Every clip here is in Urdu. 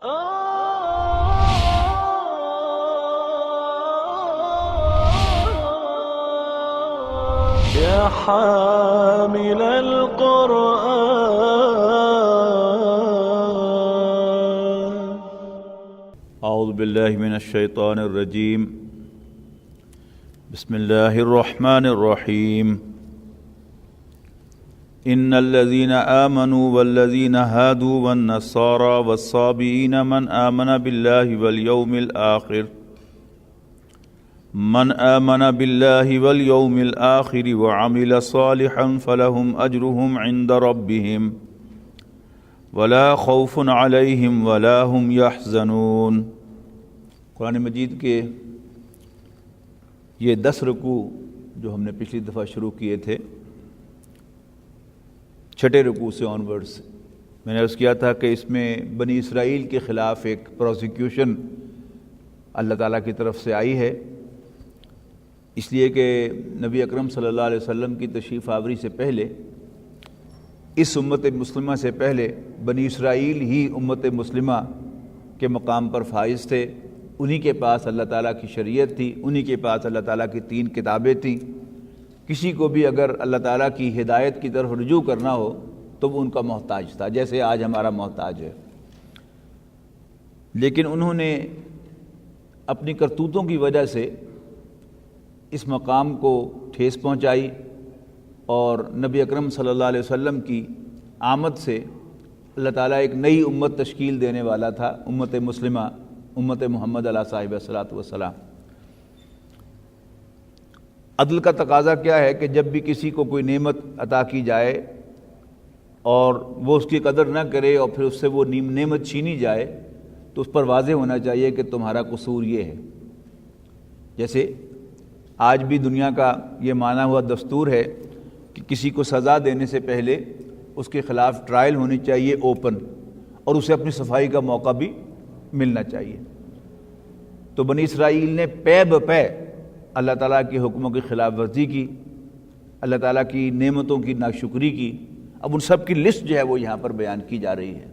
يا حامل القرآن. اعوذ باللہ من الشیطان الرجیم. بسم اللہ الرحمن الرحیم. ان الذين آمنوا والذين هادوا والنصارى والصابئين من آمن بالله واليوم الآخر وعمل صالحا فلهم أجرهم عند ربهم ولا خوف عليهم ولا هم يحزنون. قرآن مجید کے یہ 10 رکوع جو ہم نے پچھلی دفعہ شروع کیے تھے، 6 رکوع سے آنورڈز، میں نے عرض کیا تھا کہ اس میں بنی اسرائیل کے خلاف ایک پروسیکیوشن اللہ تعالیٰ کی طرف سے آئی ہے، اس لیے کہ نبی اکرم صلی اللہ علیہ وسلم کی تشریف آوری سے پہلے، اس امت مسلمہ سے پہلے بنی اسرائیل ہی امت مسلمہ کے مقام پر فائز تھے. انہی کے پاس اللہ تعالیٰ کی شریعت تھی، انہی کے پاس اللہ تعالیٰ کی 3 کتابیں تھیں. کسی کو بھی اگر اللہ تعالیٰ کی ہدایت کی طرف رجوع کرنا ہو تو وہ ان کا محتاج تھا، جیسے آج ہمارا محتاج ہے. لیکن انہوں نے اپنی کرتوتوں کی وجہ سے اس مقام کو ٹھیس پہنچائی، اور نبی اکرم صلی اللہ علیہ وسلم کی آمد سے اللہ تعالیٰ ایک نئی امت تشکیل دینے والا تھا، امت مسلمہ، امت محمد علیہ صاحب الصلاۃ والسلام. عدل کا تقاضا کیا ہے کہ جب بھی کسی کو کوئی نعمت عطا کی جائے اور وہ اس کی قدر نہ کرے اور پھر اس سے وہ نعمت چھینی جائے تو اس پر واضح ہونا چاہیے کہ تمہارا قصور یہ ہے. جیسے آج بھی دنیا کا یہ مانا ہوا دستور ہے کہ کسی کو سزا دینے سے پہلے اس کے خلاف ٹرائل ہونی چاہیے اوپن، اور اسے اپنی صفائی کا موقع بھی ملنا چاہیے. تو بنی اسرائیل نے پے بپے اللہ تعالیٰ کے حکموں کی خلاف ورزی کی، اللہ تعالیٰ کی نعمتوں کی ناشکری کی. اب ان سب کی لسٹ جو ہے وہ یہاں پر بیان کی جا رہی ہے.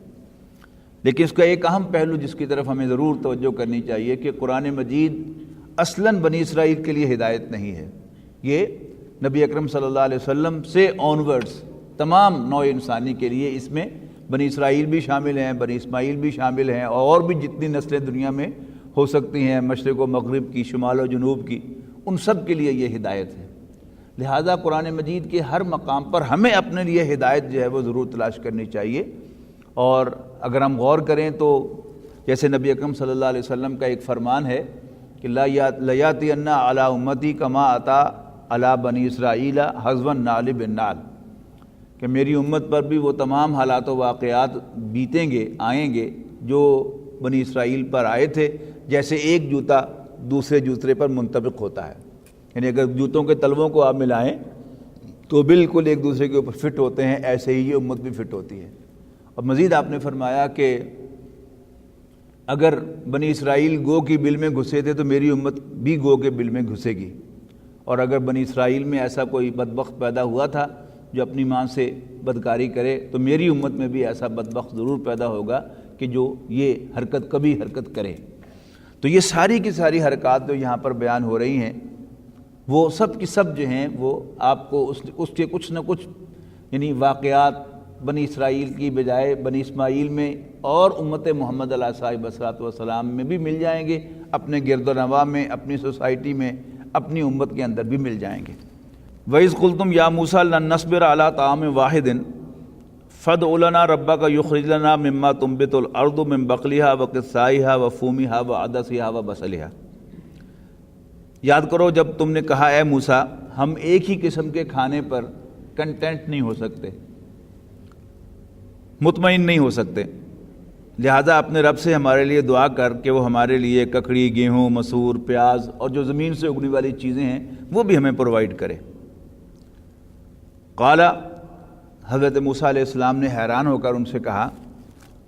لیکن اس کا ایک اہم پہلو جس کی طرف ہمیں ضرور توجہ کرنی چاہیے کہ قرآن مجید اصلاً بنی اسرائیل کے لیے ہدایت نہیں ہے. یہ نبی اکرم صلی اللہ علیہ وسلم سے آنورڈز تمام نوع انسانی کے لیے، اس میں بنی اسرائیل بھی شامل ہیں، بنی اسماعیل بھی شامل ہیں، اور بھی جتنی نسلیں دنیا میں ہو سکتی ہیں، مشرق و مغرب کی، شمال و جنوب کی، ان سب کے لیے یہ ہدایت ہے. لہٰذا قرآن مجید کے ہر مقام پر ہمیں اپنے لیے ہدایت جو ہے وہ ضرور تلاش کرنی چاہیے. اور اگر ہم غور کریں تو جیسے نبی اکرم صلی اللہ علیہ وسلم کا ایک فرمان ہے کہ لَيَأْتِيَنَّ عَلَىٰ أُمَّتِي كَمَا أَتَىٰ عَلَىٰ بَنِي إِسْرَائِيلَ حَذْوَ النَّعْلِ بِالنَّعْلِ، کہ میری امت پر بھی وہ تمام حالات و واقعات بیتیں گے، آئیں گے جو بنی اسرائیل پر آئے تھے. جیسے ایک جوتا دوسرے جوتے پر منطبق ہوتا ہے، یعنی اگر جوتوں کے تلووں کو آپ ملائیں تو بالکل ایک دوسرے کے اوپر فٹ ہوتے ہیں، ایسے ہی یہ امت بھی فٹ ہوتی ہے. اور مزید آپ نے فرمایا کہ اگر بنی اسرائیل گو کی بل میں گھسے تھے تو میری امت بھی گو کے بل میں گھسے گی. اور اگر بنی اسرائیل میں ایسا کوئی بدبخت پیدا ہوا تھا جو اپنی ماں سے بدکاری کرے تو میری امت میں بھی ایسا بدبخت ضرور پیدا ہوگا کہ جو یہ کبھی حرکت کرے. تو یہ ساری کی ساری حرکات جو یہاں پر بیان ہو رہی ہیں وہ سب کی سب جو ہیں وہ آپ کو اس کے کچھ نہ کچھ یعنی واقعات بنی اسرائیل کی بجائے بنی اسماعیل میں اور امت محمد علیہ صاحب الصلاۃ والسلام میں بھی مل جائیں گے، اپنے گرد و نواح میں، اپنی سوسائٹی میں، اپنی امت کے اندر بھی مل جائیں گے. وَإِذْ قُلْتُمْ يَا مُوسَىٰ لَن نَّصْبِرَ عَلَىٰ طَعَامٍ وَاحِدٍ فَادْعُ لَنَا رَبَّكَ يُخْرِجْ لَنَا مِمَّا تُنبِتُ الْأَرْضُ مِن بَقْلِهَا وَقِثَّائِهَا وَفُومِهَا وَعَدَسِهَا وَبَصَلِهَا. یاد کرو جب تم نے کہا اے موسیٰ ہم ایک ہی قسم کے کھانے پر کنٹینٹ نہیں ہو سکتے، مطمئن نہیں ہو سکتے، لہٰذا اپنے رب سے ہمارے لیے دعا کر کہ وہ ہمارے لیے ککڑی، گیہوں، مسور، پیاز اور جو زمین سے اگنے والی چیزیں ہیں وہ بھی ہمیں پرووائڈ کرے. قال، حضرت موسیٰ علیہ السلام نے حیران ہو کر ان سے کہا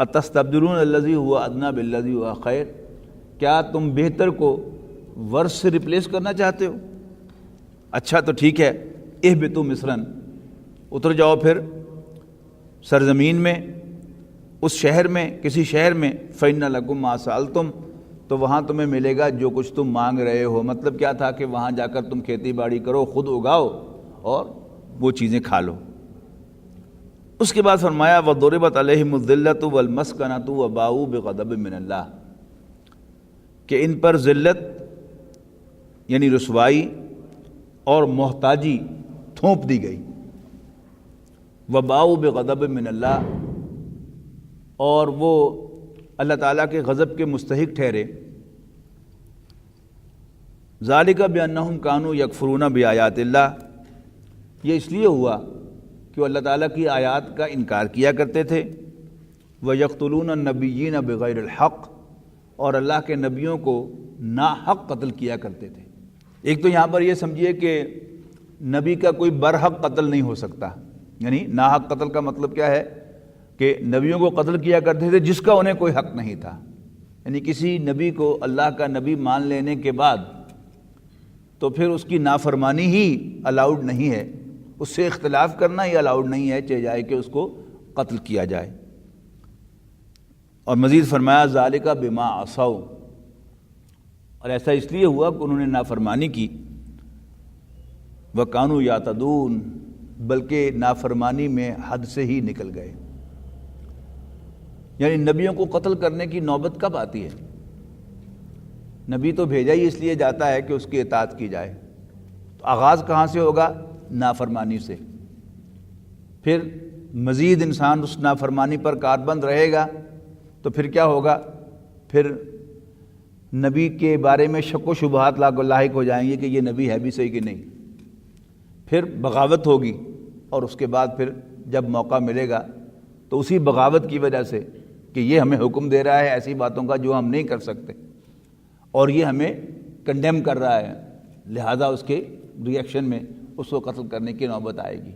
اتستبدلون الذی هو ادنی بالذی هو خیر، کیا تم بہتر کو ورث سے ریپلیس کرنا چاہتے ہو؟ اچھا تو ٹھیک ہے، اہبطوا مصرا، اتر جاؤ پھر سرزمین میں، اس شہر میں کسی شہر میں فَإِنَّ لَكُمْ مَا سَأَلْتُمْ تو وہاں تمہیں ملے گا جو کچھ تم مانگ رہے ہو. مطلب کیا تھا کہ وہاں جا کر تم کھیتی باڑی کرو، خود اگاؤ اور وہ چیزیں کھا لو. اس کے بعد فرمایا وَضُرِبَتْ عَلَيْهِمُ الذِّلَّةُ وَالْمَسْكَنَةُ وَبَاءُوا بِغَضَبٍ مِّنَ اللَّهِ کہ ان پر ذلت یعنی رسوائی اور محتاجی تھوپ دی گئی. وَبَاءُوا بِغَضَبٍ مِّنَ اللَّهِ اور وہ اللہ تعالیٰ کے غضب کے مستحق ٹھہرے. ذَلِكَ بِأَنَّهُمْ كَانُوا يَكْفُرُونَ بِآيَاتِ اللَّهِ یہ اس لیے ہوا کہ وہ اللہ تعالیٰ کی آیات کا انکار کیا کرتے تھے. وَيَقْتُلُونَ النَّبِيِّينَ بِغَيْرِ الْحَقِّ اور اللہ کے نبیوں کو ناحق قتل کیا کرتے تھے. ایک تو یہاں پر یہ سمجھیے کہ نبی کا کوئی برحق قتل نہیں ہو سکتا، یعنی ناحق قتل کا مطلب کیا ہے کہ نبیوں کو قتل کیا کرتے تھے جس کا انہیں کوئی حق نہیں تھا. یعنی کسی نبی کو اللہ کا نبی مان لینے کے بعد تو پھر اس کی نافرمانی ہی الاؤڈ نہیں ہے، اس سے اختلاف کرنا ہی الاؤڈ نہیں ہے، چاہے جائے کہ اس کو قتل کیا جائے. اور مزید فرمایا ذالک بما عصوا اور ایسا اس لیے ہوا کہ انہوں نے نافرمانی کی. وکانوا یعتدون بلکہ نافرمانی میں حد سے ہی نکل گئے. یعنی نبیوں کو قتل کرنے کی نوبت کب آتی ہے؟ نبی تو بھیجا ہی اس لیے جاتا ہے کہ اس کی اطاعت کی جائے. تو آغاز کہاں سے ہوگا؟ نافرمانی سے. پھر مزید انسان اس نافرمانی پر کاربند رہے گا تو پھر کیا ہوگا؟ پھر نبی کے بارے میں شک و شبہات لاحق ہو جائیں گے کہ یہ نبی ہے بھی صحیح کہ نہیں. پھر بغاوت ہوگی اور اس کے بعد پھر جب موقع ملے گا تو اسی بغاوت کی وجہ سے کہ یہ ہمیں حکم دے رہا ہے ایسی باتوں کا جو ہم نہیں کر سکتے اور یہ ہمیں کنڈیم کر رہا ہے، لہذا اس کے ری ایکشن میں اس کو قتل کرنے کی نوبت آئے گی.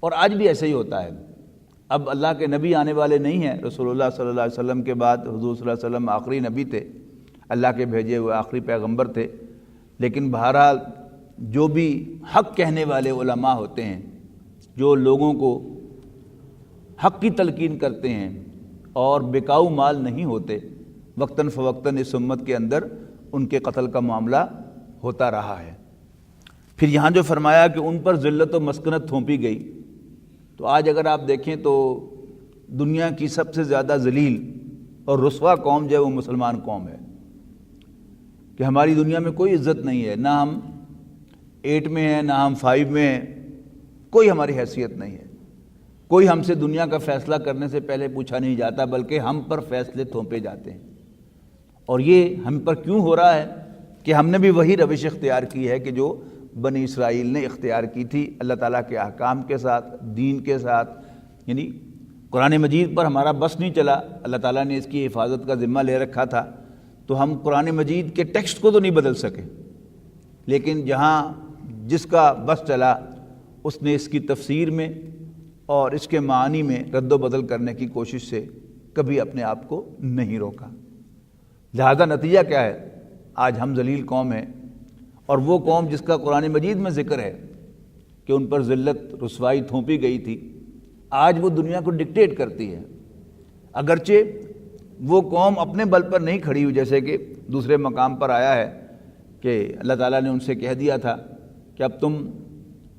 اور آج بھی ایسے ہی ہوتا ہے. اب اللہ کے نبی آنے والے نہیں ہیں. رسول اللہ صلی اللہ علیہ وسلم کے بعد حضور صلی اللہ علیہ وسلم آخری نبی تھے، اللہ کے بھیجے ہوئے آخری پیغمبر تھے. لیکن بہرحال جو بھی حق کہنے والے علماء ہوتے ہیں، جو لوگوں کو حق کی تلقین کرتے ہیں اور بکاؤ مال نہیں ہوتے، وقتاً فوقتاً اس امت کے اندر ان کے قتل کا معاملہ ہوتا رہا ہے. پھر یہاں جو فرمایا کہ ان پر ذلت و مسکنت تھوپی گئی، تو آج اگر آپ دیکھیں تو دنیا کی سب سے زیادہ ذلیل اور رسوا قوم جو ہے وہ مسلمان قوم ہے. کہ ہماری دنیا میں کوئی عزت نہیں ہے، نہ ہم 8 میں ہیں نہ ہم 5 میں ہیں، کوئی ہماری حیثیت نہیں ہے. کوئی ہم سے دنیا کا فیصلہ کرنے سے پہلے پوچھا نہیں جاتا، بلکہ ہم پر فیصلے تھوپے جاتے ہیں. اور یہ ہم پر کیوں ہو رہا ہے؟ کہ ہم نے بھی وہی روش اختیار کی ہے کہ جو بنی اسرائیل نے اختیار کی تھی، اللہ تعالیٰ کے احکام کے ساتھ، دین کے ساتھ. یعنی قرآن مجید پر ہمارا بس نہیں چلا، اللہ تعالیٰ نے اس کی حفاظت کا ذمہ لے رکھا تھا، تو ہم قرآن مجید کے ٹیکسٹ کو تو نہیں بدل سکے، لیکن جہاں جس کا بس چلا اس نے اس کی تفسیر میں اور اس کے معنی میں رد و بدل کرنے کی کوشش سے کبھی اپنے آپ کو نہیں روکا. لہذا نتیجہ کیا ہے؟ آج ہم ذلیل قوم ہیں، اور وہ قوم جس کا قرآن مجید میں ذکر ہے کہ ان پر ذلت رسوائی تھوپی گئی تھی، آج وہ دنیا کو ڈکٹیٹ کرتی ہے. اگرچہ وہ قوم اپنے بل پر نہیں کھڑی ہوئی، جیسے کہ دوسرے مقام پر آیا ہے کہ اللہ تعالیٰ نے ان سے کہہ دیا تھا کہ اب تم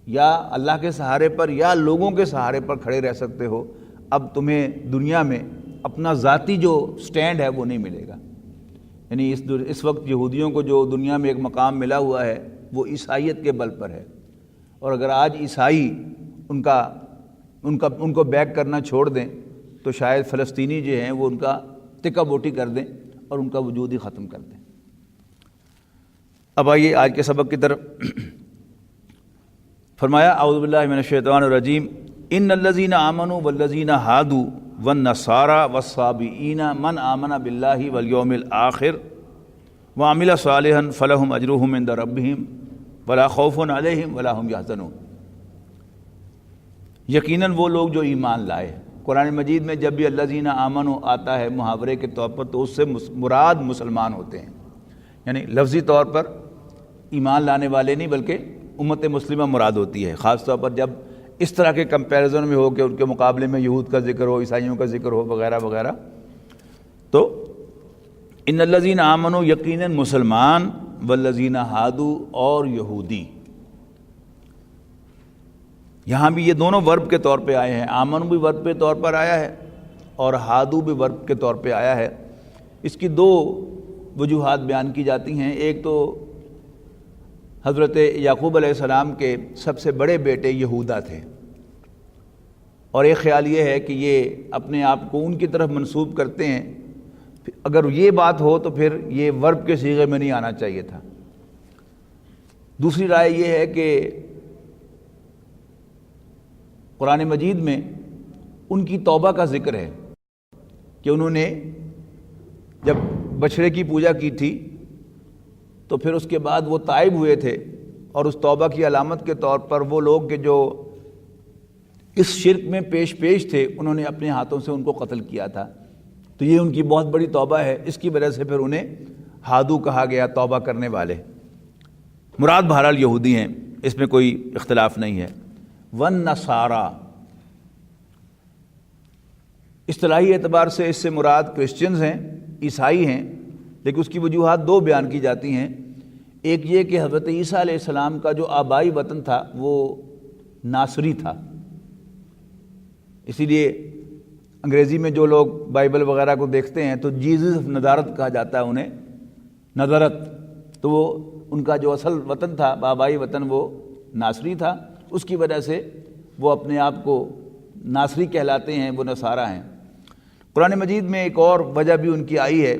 یا اللہ کے سہارے پر یا لوگوں کے سہارے پر کھڑے رہ سکتے ہو، اب تمہیں دنیا میں اپنا ذاتی جو سٹینڈ ہے وہ نہیں ملے گا. یعنی اس وقت یہودیوں کو جو دنیا میں ایک مقام ملا ہوا ہے وہ عیسائیت کے بل پر ہے. اور اگر آج عیسائی ان کو بیک کرنا چھوڑ دیں تو شاید فلسطینی جو ہیں وہ ان کا تکہ بوٹی کر دیں اور ان کا وجود ہی ختم کر دیں. اب آئیے آج کے سبق کی طرف. فرمایا اعوذ باللہ من الشیطان الرجیم ان الذین آمنوا والذین ہادوا والنصارى والصابئین من آمن باللہ والیوم الآخر وعمل صالحا فلہم اجرہم عند ربہم ولا خوف علیہم ولا هم یحزنون. یقیناً وہ لوگ جو ایمان لائے. قرآن مجید میں جب بھی الذین آمنوا آتا ہے محاورے کے طور پر تو اس سے مراد مسلمان ہوتے ہیں. یعنی لفظی طور پر ایمان لانے والے نہیں بلکہ امت مسلمہ مراد ہوتی ہے. خاص طور پر جب اس طرح کے کمپیریزن میں ہو کہ ان کے مقابلے میں یہود کا ذکر ہو، عیسائیوں کا ذکر ہو وغیرہ وغیرہ. تو ان الذین آمنوا، یقیناً مسلمان، والذین ہادوا، اور یہودی. یہاں بھی یہ دونوں ورب کے طور پہ آئے ہیں. آمن بھی ورب کے طور پر آیا ہے اور ہادو بھی ورب کے طور پہ آیا ہے. اس کی دو وجوہات بیان کی جاتی ہیں. ایک تو حضرت یعقوب علیہ السلام کے سب سے بڑے بیٹے یہودا تھے، اور ایک خیال یہ ہے کہ یہ اپنے آپ کو ان کی طرف منسوب کرتے ہیں. اگر یہ بات ہو تو پھر یہ ورب کے صیغے میں نہیں آنا چاہیے تھا. دوسری رائے یہ ہے کہ قرآن مجید میں ان کی توبہ کا ذکر ہے کہ انہوں نے جب بچھڑے کی پوجا کی تھی تو پھر اس کے بعد وہ تائب ہوئے تھے، اور اس توبہ کی علامت کے طور پر وہ لوگ کہ جو اس شرک میں پیش تھے انہوں نے اپنے ہاتھوں سے ان کو قتل کیا تھا. تو یہ ان کی بہت بڑی توبہ ہے. اس کی وجہ سے پھر انہیں ہادو کہا گیا، توبہ کرنے والے. مراد بہرحال یہودی ہیں، اس میں کوئی اختلاف نہیں ہے. والنصارى، اصطلاحی اعتبار سے اس سے مراد کرسچنز ہیں، عیسائی ہیں، لیکن اس کی وجوہات دو بیان کی جاتی ہیں. ایک یہ کہ حضرت عیسیٰ علیہ السلام کا جو آبائی وطن تھا وہ ناصری تھا، اسی لیے انگریزی میں جو لوگ بائبل وغیرہ کو دیکھتے ہیں تو جیزس آف نظارت کہا جاتا ہے انہیں، نظرت. تو وہ ان کا جو اصل وطن تھا، آبائی وطن، وہ ناصری تھا. اس کی وجہ سے وہ اپنے آپ کو ناصری کہلاتے ہیں، وہ نصارہ ہیں. قرآن مجید میں ایک اور وجہ بھی ان کی آئی ہے.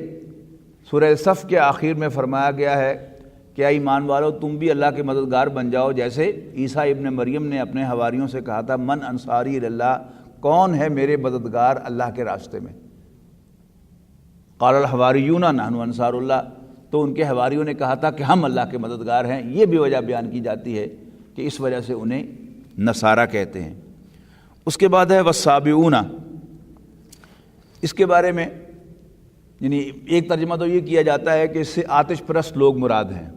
سورہ صف کے آخر میں فرمایا گیا ہے کہ اے ایمان والو، تم بھی اللہ کے مددگار بن جاؤ، جیسے عیسیٰ ابن مریم نے اپنے حواریوں سے کہا تھا، من انصاری اللہ، کون ہے میرے مددگار اللہ کے راستے میں. قال الحواریون نحن انصار اللہ، تو ان کے حواریوں نے کہا تھا کہ ہم اللہ کے مددگار ہیں. یہ بھی وجہ بیان کی جاتی ہے کہ اس وجہ سے انہیں نصارہ کہتے ہیں. اس کے بعد ہے والسابعون. اس کے بارے میں یعنی ایک ترجمہ تو یہ کیا جاتا ہے کہ اس سے آتش پرست لوگ مراد ہیں.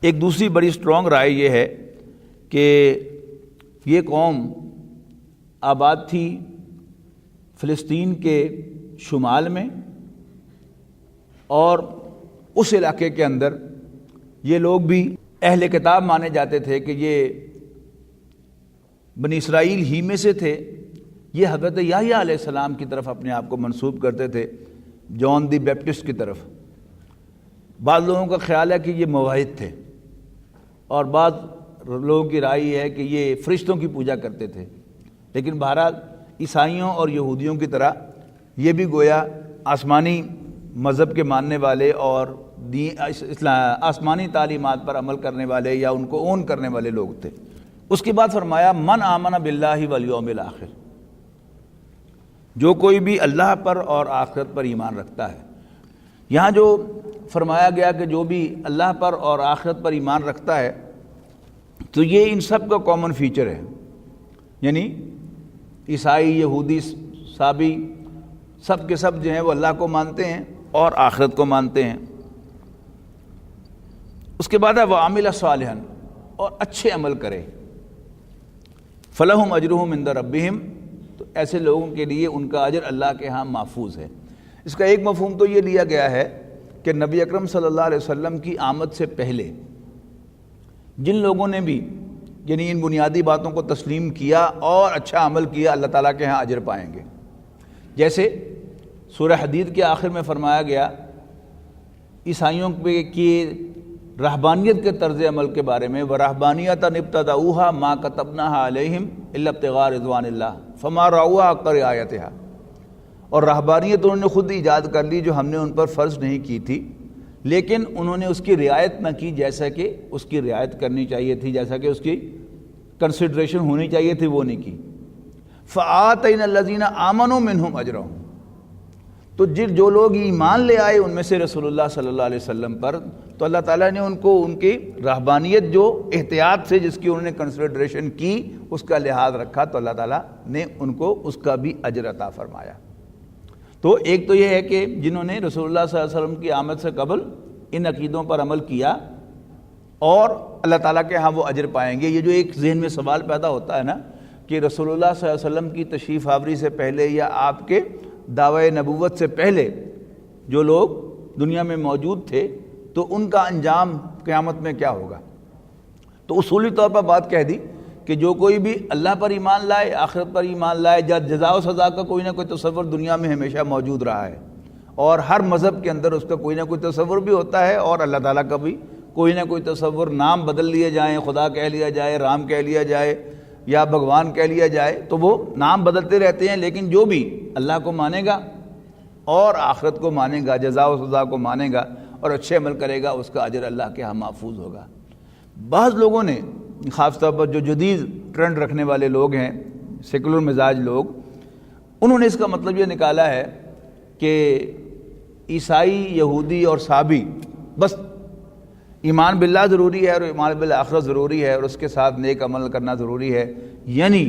ایک دوسری بڑی اسٹرانگ رائے یہ ہے کہ یہ قوم آباد تھی فلسطین کے شمال میں، اور اس علاقے کے اندر یہ لوگ بھی اہل کتاب مانے جاتے تھے کہ یہ بنی اسرائیل ہی میں سے تھے. یہ حضرت یحییٰ علیہ السلام کی طرف اپنے آپ کو منسوب کرتے تھے، جان دی بیپٹسٹ کی طرف. بعض لوگوں کا خیال ہے کہ یہ موحد تھے، اور بعض لوگوں کی رائے ہے کہ یہ فرشتوں کی پوجا کرتے تھے. لیکن بہرحال عیسائیوں اور یہودیوں کی طرح یہ بھی گویا آسمانی مذہب کے ماننے والے اور آسمانی تعلیمات پر عمل کرنے والے یا ان کو اون کرنے والے لوگ تھے. اس کے بعد فرمایا من آمن باللہ والیوم الآخر، جو کوئی بھی اللہ پر اور آخرت پر ایمان رکھتا ہے. یہاں جو فرمایا گیا کہ جو بھی اللہ پر اور آخرت پر ایمان رکھتا ہے، تو یہ ان سب کا کامن فیچر ہے. یعنی عیسائی، یہودی، سابی، سب کے سب جو ہیں وہ اللہ کو مانتے ہیں اور آخرت کو مانتے ہیں. اس کے بعد ہے وعمل صالحا، اور اچھے عمل کرے. فلہم اجرہم عند ربہم، تو ایسے لوگوں کے لیے ان کا اجر اللہ کے ہاں محفوظ ہے. اس کا ایک مفہوم تو یہ لیا گیا ہے کہ نبی اکرم صلی اللہ علیہ وسلم کی آمد سے پہلے جن لوگوں نے بھی یعنی ان بنیادی باتوں کو تسلیم کیا اور اچھا عمل کیا، اللہ تعالیٰ کے ہاں اجر پائیں گے. جیسے سورہ حدید کے آخر میں فرمایا گیا عیسائیوں کی رہبانیت کے طرز عمل کے بارے میں، وَرَهْبَانِيَةً ابْتَدَعُوهَا مَا كَتَبْنَاهَا عَلَيْهِمْ إِلَّا ابْتِغَاءَ رِضْوَانِ اللَّهِ فَمَا رَعَوْهَا حَقَّ رِعَایَتِهَا. اور رہبانیت انہوں نے خود ایجاد کر لی جو ہم نے ان پر فرض نہیں کی تھی، لیکن انہوں نے اس کی رعایت نہ کی جیسا کہ اس کی رعایت کرنی چاہیے تھی، جیسا کہ اس کی کنسیڈریشن ہونی چاہیے تھی، وہ نہیں کی. فَآتَيْنَا الَّذِينَ آمَنُوا مِنْهُمْ أَجْرَهُمْ، تو جو لوگ ایمان لے آئے ان میں سے رسول اللہ صلی اللہ علیہ وسلم پر، تو اللہ تعالیٰ نے ان کو ان کی رہبانیت جو احتیاط سے جس کی انہوں نے کنسیڈریشن کی اس کا لحاظ رکھا، تو اللہ تعالیٰ نے ان کو اس کا بھی اجر عطا فرمایا. تو ایک تو یہ ہے کہ جنہوں نے رسول اللہ صلی اللہ علیہ وسلم کی آمد سے قبل ان عقیدوں پر عمل کیا اور اللہ تعالیٰ کے ہاں وہ اجر پائیں گے۔ یہ جو ایک ذہن میں سوال پیدا ہوتا ہے نا کہ رسول اللہ صلی اللہ علیہ وسلم کی تشریف آوری سے پہلے یا آپ کے دعوی نبوت سے پہلے جو لوگ دنیا میں موجود تھے تو ان کا انجام قیامت میں کیا ہوگا، تو اصولی طور پر بات کہہ دی کہ جو کوئی بھی اللہ پر ایمان لائے، آخرت پر ایمان لائے، جزا و سزا کا کوئی نہ کوئی تصور دنیا میں ہمیشہ موجود رہا ہے، اور ہر مذہب کے اندر اس کا کوئی نہ کوئی تصور بھی ہوتا ہے، اور اللہ تعالیٰ کا بھی کوئی نہ کوئی تصور، نام بدل لیے جائیں، خدا کہہ لیا جائے، رام کہہ لیا جائے یا بھگوان کہہ لیا جائے، تو وہ نام بدلتے رہتے ہیں، لیکن جو بھی اللہ کو مانے گا اور آخرت کو مانے گا، جزا و سزا کو مانے گا اور اچھے عمل کرے گا، اس کا اجر اللہ کے ہاں محفوظ ہوگا۔ بعض لوگوں نے، خاص طور پر جو جدید ٹرینڈ رکھنے والے لوگ ہیں، سیکولر مزاج لوگ، انہوں نے اس کا مطلب یہ نکالا ہے کہ عیسائی، یہودی اور صابی بس ایمان باللہ ضروری ہے اور ایمان بالآخرت ضروری ہے اور اس کے ساتھ نیک عمل کرنا ضروری ہے، یعنی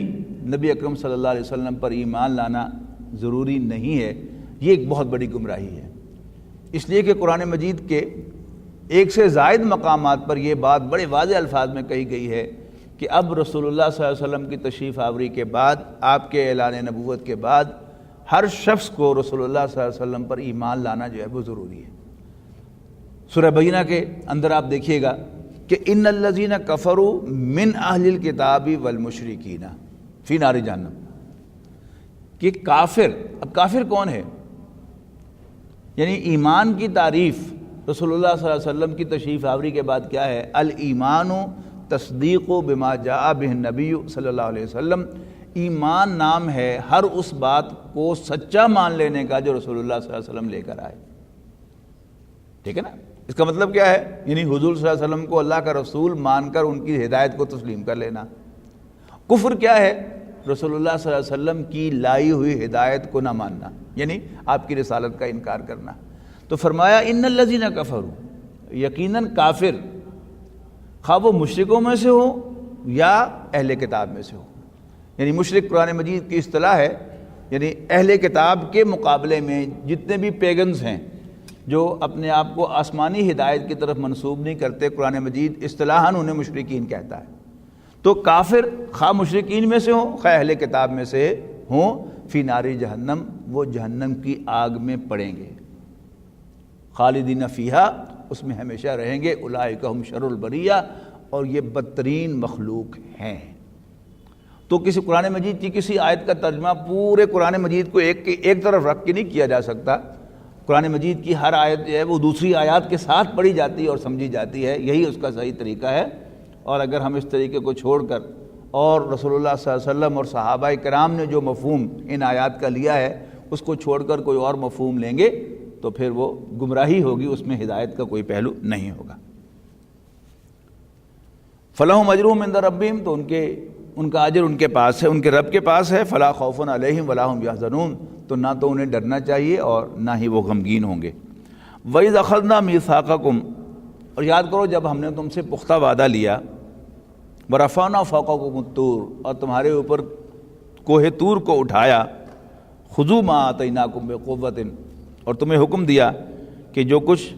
نبی اکرم صلی اللہ علیہ وسلم پر ایمان لانا ضروری نہیں ہے۔ یہ ایک بہت بڑی گمراہی ہے، اس لیے کہ قرآن مجید کے ایک سے زائد مقامات پر یہ بات بڑے واضح الفاظ میں کہی گئی ہے کہ اب رسول اللہ صلی اللہ علیہ وسلم کی تشریف آوری کے بعد، آپ کے اعلان نبوت کے بعد، ہر شخص کو رسول اللہ صلی اللہ علیہ وسلم پر ایمان لانا جو ہے وہ ضروری ہے۔ سورہ بینہ کے اندر آپ دیکھیے گا کہ ان الذین کفروا من اہل الکتاب والمشرکین فی نار جہنم، کہ کافر، اب کافر کون ہے؟ یعنی ایمان کی تعریف رسول اللہ صلی اللہ علیہ وسلم کی تشریف آوری کے بعد کیا ہے؟ الایمان تصدیق بما جاء بہ النبی صلی اللہ علیہ وسلم، ایمان نام ہے ہر اس بات کو سچا مان لینے کا جو رسول اللہ صلی اللہ علیہ وسلم لے کر آئے، ٹھیک ہے نا؟ اس کا مطلب کیا ہے؟ یعنی حضور صلی اللہ علیہ وسلم کو اللہ کا رسول مان کر ان کی ہدایت کو تسلیم کر لینا۔ کفر کیا ہے؟ رسول اللہ صلی اللہ علیہ وسلم کی لائی ہوئی ہدایت کو نہ ماننا، یعنی آپ کی رسالت کا انکار کرنا۔ تو فرمایا ان الذین کفروا، یقیناً کافر، خواہ وہ مشرکوں میں سے ہو یا اہل کتاب میں سے ہو، یعنی مشرک قرآن مجید کی اصطلاح ہے، یعنی اہل کتاب کے مقابلے میں جتنے بھی پیگنز ہیں جو اپنے آپ کو آسمانی ہدایت کی طرف منسوب نہیں کرتے، قرآن مجید اصطلاحاً انہیں مشرکین کہتا ہے۔ تو کافر خواہ مشرکین میں سے ہوں خواہ اہل کتاب میں سے ہوں، فی نار جہنم، وہ جہنم کی آگ میں پڑیں گے، خالدین فیہا، اس میں ہمیشہ رہیں گے، اولئک ہم شر البریہ، اور یہ بدترین مخلوق ہیں۔ تو کسی قرآن مجید کی کسی آیت کا ترجمہ پورے قرآن مجید کو ایک طرف رکھ کے نہیں کیا جا سکتا۔ قرآن مجید کی ہر آیت جو ہے وہ دوسری آیات کے ساتھ پڑھی جاتی ہے اور سمجھی جاتی ہے، یہی اس کا صحیح طریقہ ہے۔ اور اگر ہم اس طریقے کو چھوڑ کر اور رسول اللہ صلی اللہ علیہ وسلم اور صحابہ کرام نے جو مفہوم ان آیات کا لیا ہے اس کو چھوڑ کر کوئی اور مفہوم لیں گے تو پھر وہ گمراہی ہوگی، اس میں ہدایت کا کوئی پہلو نہیں ہوگا۔ فلہم اجرہم عند ربہم، تو ان کا اجر ان کے پاس ہے، ان کے رب کے پاس ہے۔ فلا خوف علیہم ولا ہم یحزنون، تو نہ تو انہیں ڈرنا چاہیے اور نہ ہی وہ غمگین ہوں گے۔ وَإِذْ أَخَذْنَا مِيثَاقَكُمْ، اور یاد کرو جب ہم نے تم سے پختہ وعدہ لیا، وَرَفَعْنَا فَوْقَكُمُ الطُّورَ، اور تمہارے اوپر کوہ طور کو اٹھایا، خُذُوا مَا آتَيْنَاكُمْ بِقُوَّةٍ، اور تمہیں حکم دیا کہ جو کچھ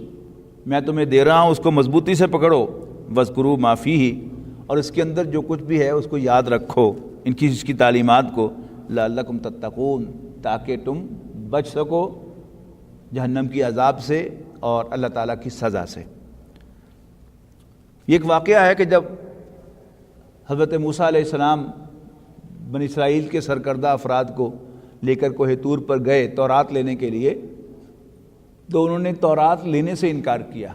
میں تمہیں دے رہا ہوں اس کو مضبوطی سے پکڑو، وَاذْكُرُوا مَا فِيهِ، اور اس کے اندر جو کچھ بھی ہے اس کو یاد رکھو، اس کی تعلیمات کو، لعلکم تتقون، تاکہ تم بچ سکو جہنم کی عذاب سے اور اللہ تعالیٰ کی سزا سے۔ یہ ایک واقعہ ہے کہ جب حضرت موسیٰ علیہ السلام بنی اسرائیل کے سرکردہ افراد کو لے کر کوہ طور پر گئے تورات لینے کے لیے، تو انہوں نے تورات لینے سے انکار کیا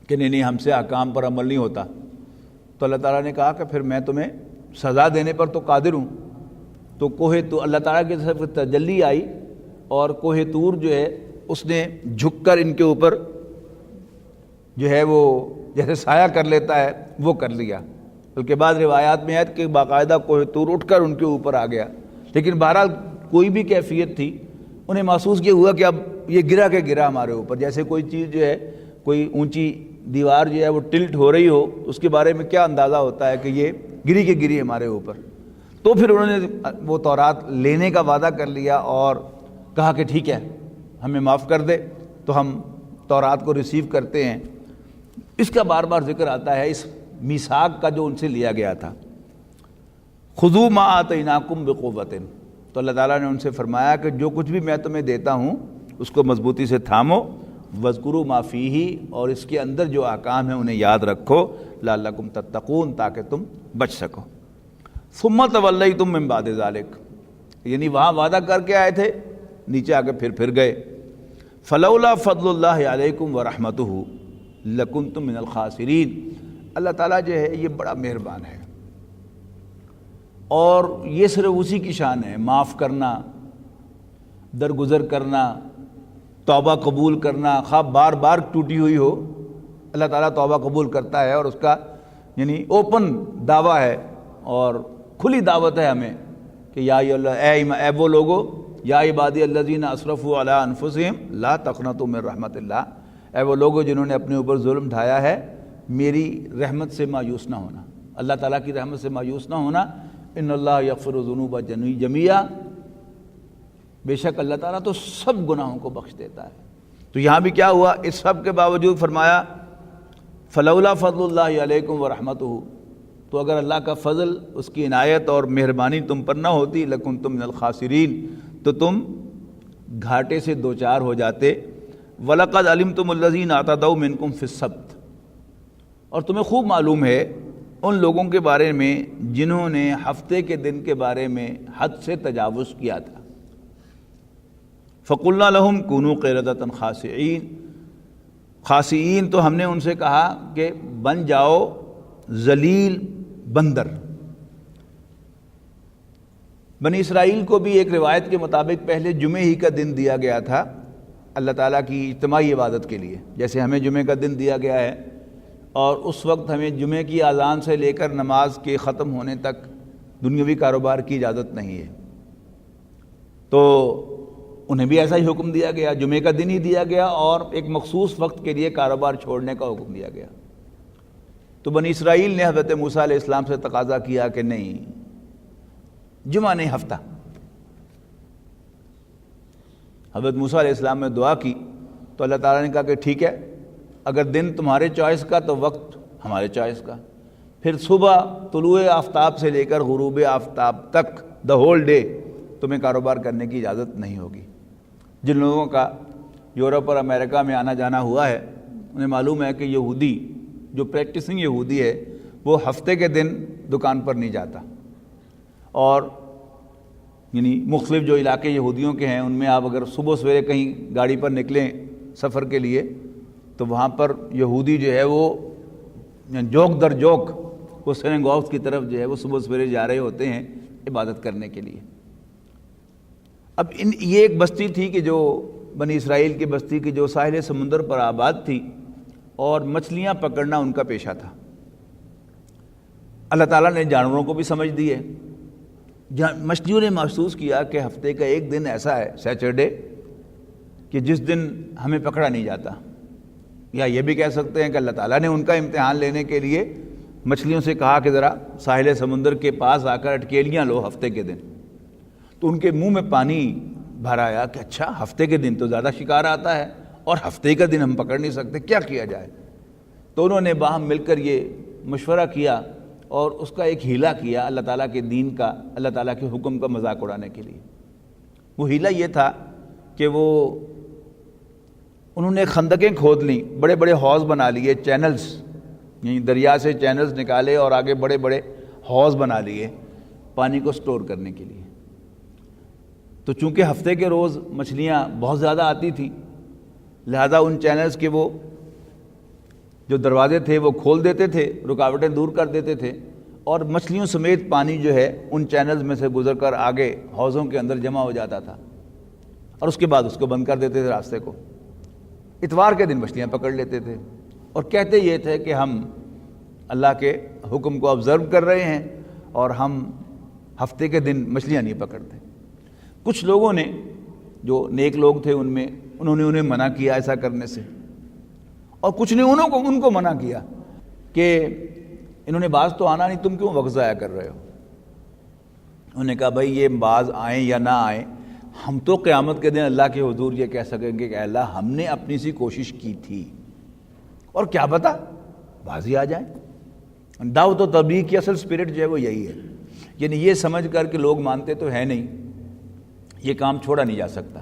کہ نہیں ہم سے احکام پر عمل نہیں ہوتا۔ تو اللہ تعالیٰ نے کہا کہ پھر میں تمہیں سزا دینے پر تو قادر ہوں۔ تو اللہ تعالیٰ کی طرف تجلی آئی اور کوہ طور جو ہے اس نے جھک کر ان کے اوپر جو ہے وہ جیسے سایہ کر لیتا ہے وہ کر لیا، بلکہ بعض روایات میں ہے کہ باقاعدہ کوہ طور اٹھ کر ان کے اوپر آ گیا۔ لیکن بہرحال کوئی بھی کیفیت تھی، انہیں محسوس یہ ہوا کہ اب یہ گرا کے گرا ہمارے اوپر، جیسے کوئی چیز جو ہے، کوئی اونچی دیوار جو ہے وہ ٹلٹ ہو رہی ہو، اس کے بارے میں کیا اندازہ ہوتا ہے کہ یہ گری کے گری ہمارے اوپر۔ تو پھر انہوں نے وہ تورات لینے کا وعدہ کر لیا اور کہا کہ ٹھیک ہے ہمیں معاف کر دے، تو ہم تورات کو ریسیو کرتے ہیں۔ اس کا بار بار ذکر آتا ہے اس میثاق کا جو ان سے لیا گیا تھا. خذوا ما آتیناکم بقوۃ، تو اللہ تعالیٰ نے ان سے فرمایا کہ جو کچھ بھی میں تمہیں دیتا ہوں اس کو مضبوطی سے تھامو، واذکروا ما فیہ، اور اس کے اندر جو احکام ہیں انہیں یاد رکھو، لعلکم تتقون، تاکہ تم بچ سکو. ثم تولیتم من بعد ذلک، یعنی وہاں وعدہ کر کے آئے تھے، نیچے آ کے پھر گئے. فلولا فضل اللہ علیکم ورحمتہ لکنتم من الخاسرین. اللہ تعالیٰ جو ہے یہ بڑا مہربان ہے، اور یہ صرف اسی کی شان ہے، معاف کرنا، درگزر کرنا، توبہ قبول کرنا. خواہ بار بار ٹوٹی ہوئی ہو، اللہ تعالیٰ توبہ قبول کرتا ہے، اور اس کا یعنی اوپن دعویٰ ہے اور کھلی دعوت ہے ہمیں کہ یا اے وہ لوگو، یا عبادی الذین اسرفوا علی انفسہم لا تقنطوا من رحمت اللہ، اے وہ لوگو جنہوں نے اپنے اوپر ظلم ڈھایا ہے، میری رحمت سے مایوس نہ ہونا، اللہ تعالیٰ کی رحمت سے مایوس نہ ہونا. ان اللہ یغفر الذنوب جميعا، بے شک اللہ تعالیٰ تو سب گناہوں کو بخش دیتا ہے. تو یہاں بھی کیا ہوا، اس سب کے باوجود فرمایا فلولا فضل اللہ علیکم ورحمتہ، تو اگر اللہ کا فضل، اس کی عنایت اور مہربانی تم پر نہ ہوتی، لکنتم من الخاسرین، تو تم گھاٹے سے دوچار ہو جاتے. وَلَقَدْ عَلِمْتُمُ الَّذِينَ اعْتَدَوْا مِنْكُمْ فِي السَّبْتِ، اور تمہیں خوب معلوم ہے ان لوگوں کے بارے میں جنہوں نے ہفتے کے دن کے بارے میں حد سے تجاوز کیا تھا. فَقُلْنَا لَهُمْ كُونُوا قِرَدَةً خَاسِئِينَ، تو ہم نے ان سے کہا کہ بن جاؤ ذلیل بندر. بنی اسرائیل کو بھی ایک روایت کے مطابق پہلے جمعے ہی کا دن دیا گیا تھا اللہ تعالیٰ کی اجتماعی عبادت کے لیے، جیسے ہمیں جمعے کا دن دیا گیا ہے، اور اس وقت ہمیں جمعے کی اذان سے لے کر نماز کے ختم ہونے تک دنیاوی کاروبار کی اجازت نہیں ہے. تو انہیں بھی ایسا ہی حکم دیا گیا، جمعے کا دن ہی دیا گیا، اور ایک مخصوص وقت کے لیے کاروبار چھوڑنے کا حکم دیا گیا. تو بنی اسرائیل نے حضرت موسیٰ علیہ السلام سے تقاضا کیا کہ نہیں، جمعہ نہیں، ہفتہ. حضرت موسیٰ علیہ السلام نے دعا کی تو اللہ تعالیٰ نے کہا کہ ٹھیک ہے، اگر دن تمہارے چوائس کا تو وقت ہمارے چوائس کا. پھر صبح طلوع آفتاب سے لے کر غروب آفتاب تک دا ہول ڈے تمہیں کاروبار کرنے کی اجازت نہیں ہوگی. جن لوگوں کا یورپ اور امریکہ میں آنا جانا ہوا ہے انہیں معلوم ہے کہ یہودی جو پریکٹسنگ یہودی ہے وہ ہفتے کے دن دکان پر نہیں جاتا، اور یعنی مختلف جو علاقے یہودیوں کے ہیں ان میں آپ اگر صبح سویرے کہیں گاڑی پر نکلیں سفر کے لیے تو وہاں پر یہودی جو ہے وہ جوک در جوک وہ سینگوگز کی طرف جو ہے وہ صبح سویرے جا رہے ہوتے ہیں عبادت کرنے کے لیے. اب یہ ایک بستی تھی کہ جو بنی اسرائیل کی بستی کی جو ساحل سمندر پر آباد تھی، اور مچھلیاں پکڑنا ان کا پیشہ تھا. اللہ تعالیٰ نے جانوروں کو بھی سمجھ دی ہے. مچھلیوں نے محسوس کیا کہ ہفتے کا ایک دن ایسا ہے سیچرڈے کہ جس دن ہمیں پکڑا نہیں جاتا، یا یہ بھی کہہ سکتے ہیں کہ اللہ تعالیٰ نے ان کا امتحان لینے کے لیے مچھلیوں سے کہا کہ ذرا ساحل سمندر کے پاس آ کر اٹکیلیاں لو ہفتے کے دن. تو ان کے منہ میں پانی بھر آیا کہ اچھا ہفتے کے دن تو زیادہ شکار آتا ہے اور ہفتے کا دن ہم پکڑ نہیں سکتے، کیا کیا جائے. تو انہوں نے باہم مل کر یہ مشورہ کیا اور اس کا ایک ہیلہ کیا اللہ تعالیٰ کے دین کا، اللہ تعالیٰ کے حکم کا مذاق اڑانے کے لیے. وہ ہیلہ یہ تھا کہ انہوں نے خندقیں کھود لیں، بڑے بڑے حوض بنا لیے، چینلز، یعنی دریا سے چینلز نکالے اور آگے بڑے بڑے حوض بنا لیے پانی کو سٹور کرنے کے لیے. تو چونکہ ہفتے کے روز مچھلیاں بہت زیادہ آتی تھیں، لہذا ان چینلز کے وہ جو دروازے تھے وہ کھول دیتے تھے، رکاوٹیں دور کر دیتے تھے، اور مچھلیوں سمیت پانی جو ہے ان چینلز میں سے گزر کر آگے حوضوں کے اندر جمع ہو جاتا تھا، اور اس کے بعد اس کو بند کر دیتے تھے راستے کو. اتوار کے دن مچھلیاں پکڑ لیتے تھے اور کہتے یہ تھے کہ ہم اللہ کے حکم کو آبزرو کر رہے ہیں اور ہم ہفتے کے دن مچھلیاں نہیں پکڑتے. کچھ لوگوں نے جو نیک لوگ تھے ان میں انہوں نے انہیں منع کیا ایسا کرنے سے، اور کچھ نے ان کو منع کیا کہ انہوں نے باز تو آنا نہیں، تم کیوں وقت ضائع کر رہے ہو. انہوں نے کہا بھائی یہ باز آئیں یا نہ آئیں، ہم تو قیامت کے دن اللہ کے حضور یہ کہہ سکیں گے کہ اللہ ہم نے اپنی سی کوشش کی تھی، اور کیا پتہ بازی آ جائیں۔ دعوت و تبلیغ کی اصل سپرٹ جو ہے وہ یہی ہے، یعنی یہ سمجھ کر کہ لوگ مانتے تو ہے نہیں، یہ کام چھوڑا نہیں جا سکتا،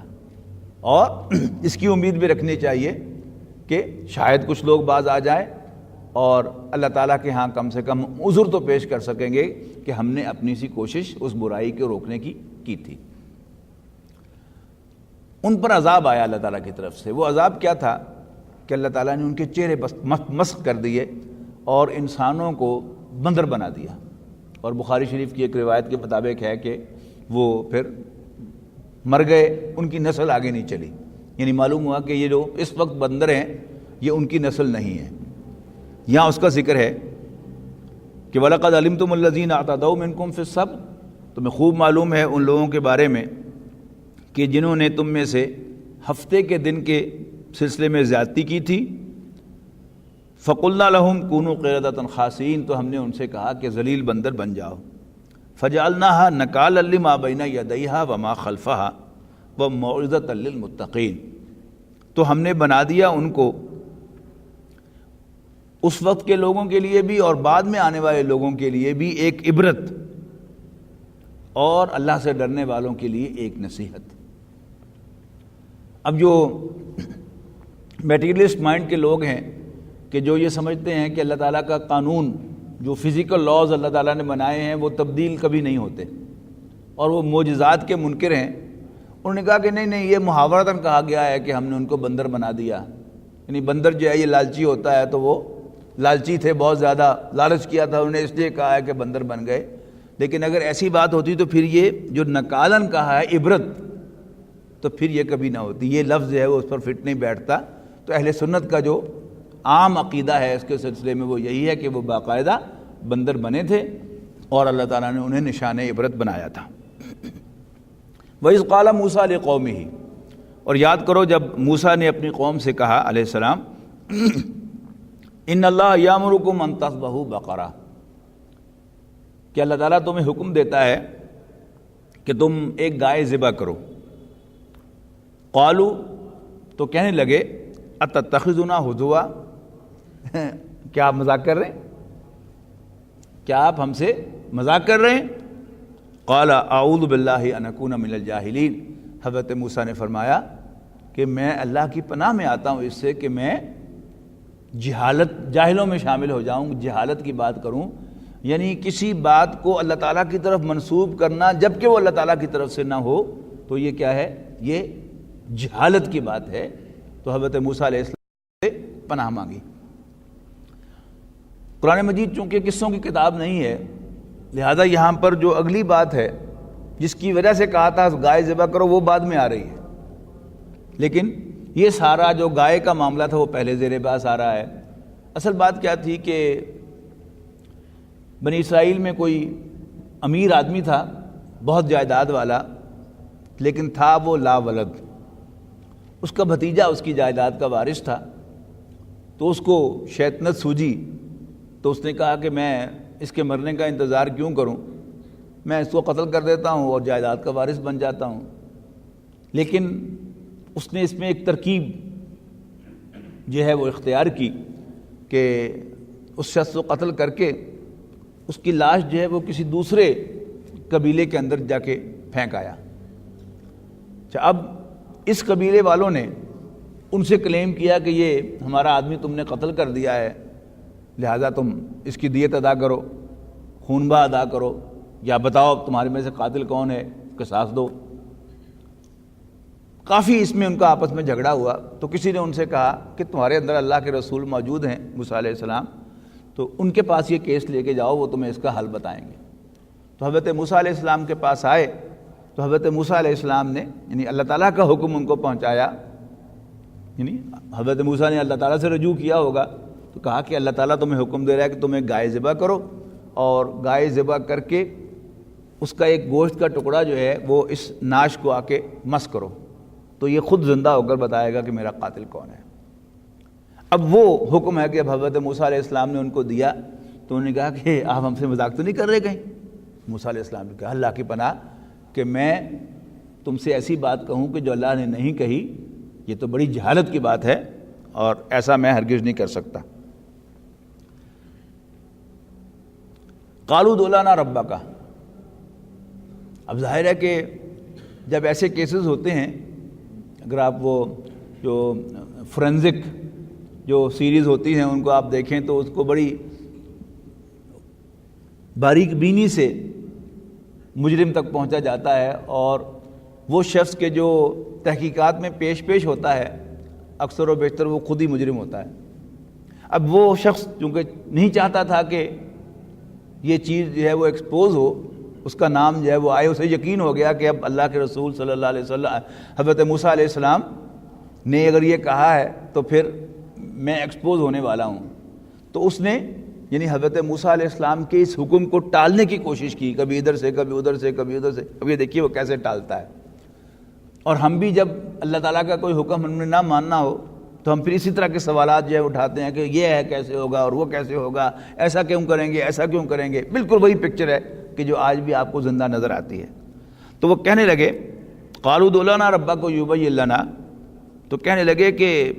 اور اس کی امید بھی رکھنی چاہیے کہ شاید کچھ لوگ باز آ جائیں اور اللہ تعالیٰ کے ہاں کم سے کم عذر تو پیش کر سکیں گے کہ ہم نے اپنی سی کوشش اس برائی کو روکنے کی تھی۔ ان پر عذاب آیا اللہ تعالیٰ کی طرف سے۔ وہ عذاب کیا تھا کہ اللہ تعالیٰ نے ان کے چہرے مسخ کر دیے اور انسانوں کو بندر بنا دیا، اور بخاری شریف کی ایک روایت کے مطابق ہے کہ وہ پھر مر گئے، ان کی نسل آگے نہیں چلی، یعنی معلوم ہوا کہ یہ جو اس وقت بندر ہیں یہ ان کی نسل نہیں ہے۔ یہاں اس کا ذکر ہے کہ وَلَقَدْ عَلِمْتُمُ الَّذِينَ اعْتَدَوْا مِنْكُمْ فِي السَّبْتِ، تمہیں خوب معلوم ہے ان لوگوں کے بارے میں کہ جنہوں نے تم میں سے ہفتے کے دن کے سلسلے میں زیادتی کی تھی۔ فَقُلْنَا لَهُمْ كُونُوا قِرَدَةً خَاسِئِينَ، تو ہم نے ان سے کہا کہ ذلیل بندر بن جاؤ۔ فَجَعَلْنَاهَا نَكَالًا لِمَا بَيْنَ يَدَيْهَا وَمَا خَلْفَهَا وَمَوْعِظَةً لِلْمُتَّقِينَ، تو ہم نے بنا دیا ان کو اس وقت کے لوگوں کے لیے بھی اور بعد میں آنے والے لوگوں کے لیے بھی ایک عبرت، اور اللہ سے ڈرنے والوں کے لیے ایک نصیحت۔ اب جو میٹیریلسٹ مائنڈ کے لوگ ہیں کہ جو یہ سمجھتے ہیں کہ اللہ تعالیٰ کا قانون، جو فزیکل لاز اللہ تعالیٰ نے بنائے ہیں وہ تبدیل کبھی نہیں ہوتے، اور وہ معجزات کے منکر ہیں، انہوں نے کہا کہ نہیں یہ محاورتاً کہا گیا ہے کہ ہم نے ان کو بندر بنا دیا، یعنی بندر جو ہے یہ لالچی ہوتا ہے، تو وہ لالچی تھے، بہت زیادہ لالچ کیا تھا انہوں نے، اس لیے کہا ہے کہ بندر بن گئے۔ لیکن اگر ایسی بات ہوتی تو پھر یہ جو نکالن کہا ہے عبرت، تو پھر یہ کبھی نہ ہوتی، یہ لفظ جو ہے وہ اس پر فٹ نہیں بیٹھتا۔ تو اہل سنت کا جو عام عقیدہ ہے اس کے سلسلے میں وہ یہی ہے کہ وہ باقاعدہ بندر بنے تھے اور اللہ تعالیٰ نے انہیں نشان عبرت بنایا تھا۔ وَإِذْ قَالَ مُوسَىٰ لِقَوْمِهِ، اور یاد کرو جب موسیٰ نے اپنی قوم سے کہا علیہ السلام، ان اللہ یامرکم ان تذبحوا بقرہ، کہ اللہ تعالیٰ تمہیں حکم دیتا ہے کہ تم ایک گائے ذبح کرو۔ قالوا، تو کہنے لگے، اتتخذنا ہزوا، کیا آپ مذاق کر رہے ہیں؟ کیا آپ ہم سے مذاق کر رہے ہیں؟ قال اعوذ باللہ ان اکون من الجاہلین، حضرت موسیٰ نے فرمایا کہ میں اللہ کی پناہ میں آتا ہوں اس سے کہ میں جاہلوں میں شامل ہو جاؤں، جہالت کی بات کروں، یعنی کسی بات کو اللہ تعالیٰ کی طرف منسوب کرنا جب کہ وہ اللہ تعالیٰ کی طرف سے نہ ہو، تو یہ کیا ہے؟ یہ جہالت کی بات ہے۔ تو حضرت موسیٰ علیہ السلام سے پناہ مانگی۔ قرآن مجید چونکہ قصوں کی کتاب نہیں ہے، لہذا یہاں پر جو اگلی بات ہے جس کی وجہ سے کہا تھا گائے ذبح کرو، وہ بعد میں آ رہی ہے، لیکن یہ سارا جو گائے کا معاملہ تھا وہ پہلے زیر بحث آ رہا ہے۔ اصل بات کیا تھی کہ بنی اسرائیل میں کوئی امیر آدمی تھا، بہت جائیداد والا، لیکن تھا وہ لا ولد، اس کا بھتیجا اس کی جائیداد کا وارث تھا۔ تو اس کو شیطنت سوجی، تو اس نے کہا کہ میں اس کے مرنے کا انتظار کیوں کروں، میں اس کو قتل کر دیتا ہوں اور جائیداد کا وارث بن جاتا ہوں۔ لیکن اس نے اس میں ایک ترکیب جو ہے وہ اختیار کی کہ اس شخص کو قتل کر کے اس کی لاش جو ہے وہ کسی دوسرے قبیلے کے اندر جا کے پھینک آیا۔ اب اس قبیلے والوں نے ان سے کلیم کیا کہ یہ ہمارا آدمی تم نے قتل کر دیا ہے، لہذا تم اس کی دیت ادا کرو، خونبہ ادا کرو، یا بتاؤ تمہارے میں سے قاتل کون ہے، قصاص دو۔ کافی اس میں ان کا آپس میں جھگڑا ہوا، تو کسی نے ان سے کہا کہ تمہارے اندر اللہ کے رسول موجود ہیں موسیٰ علیہ السلام، تو ان کے پاس یہ کیس لے کے جاؤ، وہ تمہیں اس کا حل بتائیں گے۔ تو حضرت موسیٰ علیہ السلام کے پاس آئے، تو حضرت موسیٰ علیہ السلام نے یعنی اللہ تعالیٰ کا حکم ان کو پہنچایا، یعنی حضرت موسیٰ نے اللہ تعالیٰ سے رجوع کیا ہوگا، تو کہا کہ اللہ تعالیٰ تمہیں حکم دے رہا ہے کہ تم ایک گائے ذبح کرو، اور گائے ذبح کر کے اس کا ایک گوشت کا ٹکڑا جو ہے وہ اس ناش کو آ کے مس کرو، تو یہ خود زندہ ہو کر بتائے گا کہ میرا قاتل کون ہے۔ اب وہ حکم ہے کہ اب حضرت موسیٰ علیہ السلام نے ان کو دیا، تو انہوں نے کہا کہ آپ ہم سے مذاق تو نہیں کر رہے کہیں؟ موسیٰ علیہ السلام نے کہا اللہ کی پناہ کہ میں تم سے ایسی بات کہوں کہ جو اللہ نے نہیں کہی، یہ تو بڑی جہالت کی بات ہے، اور ایسا میں ہرگز نہیں کر سکتا۔ قالوا ادع لنا ربک، اب ظاہر ہے کہ جب ایسے کیسز ہوتے ہیں، اگر آپ وہ جو فورینزک جو سیریز ہوتی ہیں ان کو آپ دیکھیں تو اس کو بڑی باریک بینی سے مجرم تک پہنچا جاتا ہے، اور وہ شخص کے جو تحقیقات میں پیش ہوتا ہے اکثر و بیشتر وہ خود ہی مجرم ہوتا ہے۔ اب وہ شخص چونکہ نہیں چاہتا تھا کہ یہ چیز جو ہے وہ ایکسپوز ہو، اس کا نام جو ہے وہ آئے، اسے یقین ہو گیا کہ اب اللہ کے رسول صلی اللہ علیہ وسلم حضرت موسیٰ علیہ السلام نے اگر یہ کہا ہے تو پھر میں ایکسپوز ہونے والا ہوں، تو اس نے یعنی حضرت موسیٰ علیہ السلام کے اس حکم کو ٹالنے کی کوشش کی، کبھی ادھر سے کبھی ادھر سے کبھی ادھر سے۔ اب یہ دیکھیے وہ کیسے ٹالتا ہے۔ اور ہم بھی جب اللہ تعالیٰ کا کوئی حکم ہم نے نہ ماننا ہو تو ہم پھر اسی طرح کے سوالات جو ہے اٹھاتے ہیں کہ یہ ہے کیسے ہوگا اور وہ کیسے ہوگا، ایسا کیوں کریں گے، ایسا کیوں کریں گے۔ بالکل وہی پکچر ہے کہ جو آج بھی آپ کو زندہ نظر آتی ہے۔ تو وہ کہنے لگے قالوا ادع لنا ربک یبین لنا، تو کہنے لگے کہ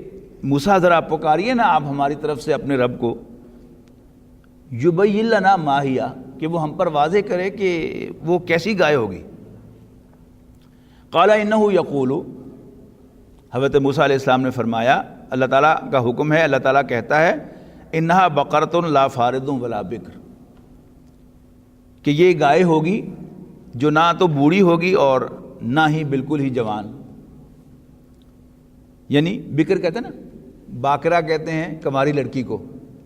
موسیٰ ذرا پکاریے نا آپ ہماری طرف سے اپنے رب کو، یبین لنا ما ہی، کہ وہ ہم پر واضح کرے کہ وہ کیسی گائے ہوگی۔ قال انہ یقول، حضرت موسیٰ علیہ السلام نے فرمایا، اللہ تعالیٰ کا حکم ہے، اللہ تعالیٰ کہتا ہے انہا بقرۃ لا فارض ولا بکر، کہ یہ گائے ہوگی جو نہ تو بوڑھی ہوگی اور نہ ہی بالکل ہی جوان، یعنی بکر کہتے ہیں نا، باکرہ کہتے ہیں کماری لڑکی کو،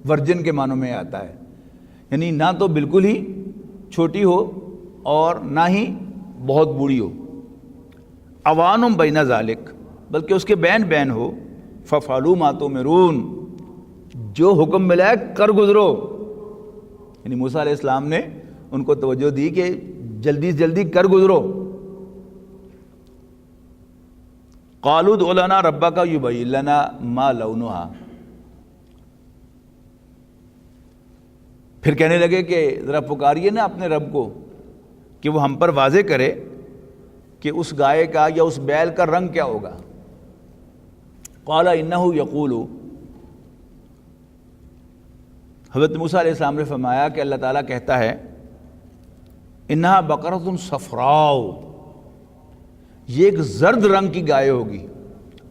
ورجن کے معنوں میں آتا ہے، یعنی نہ تو بالکل ہی چھوٹی ہو اور نہ ہی بہت بوڑھی ہو، اوان بین ذالک، بلکہ اس کے بین ہو، ففعلوا ما تؤمرون، جو حکم ملا ہے کر گزرو۔ یعنی موسیٰ علیہ السلام نے ان کو توجہ دی کہ جلدی سے جلدی کر گزرو۔ قالوا ادع لنا ربک یبین لنا ما لونھا، پھر کہنے لگے کہ ذرا پکاریے نا اپنے رب کو کہ وہ ہم پر واضح کرے کہ اس گائے کا یا اس بیل کا رنگ کیا ہوگا۔ قال انہ یقول، حضرت موسیٰ علیہ السلام نے فرمایا کہ اللہ تعالیٰ کہتا ہے انہا بقرۃ صفراء، یہ ایک زرد رنگ کی گائے ہوگی۔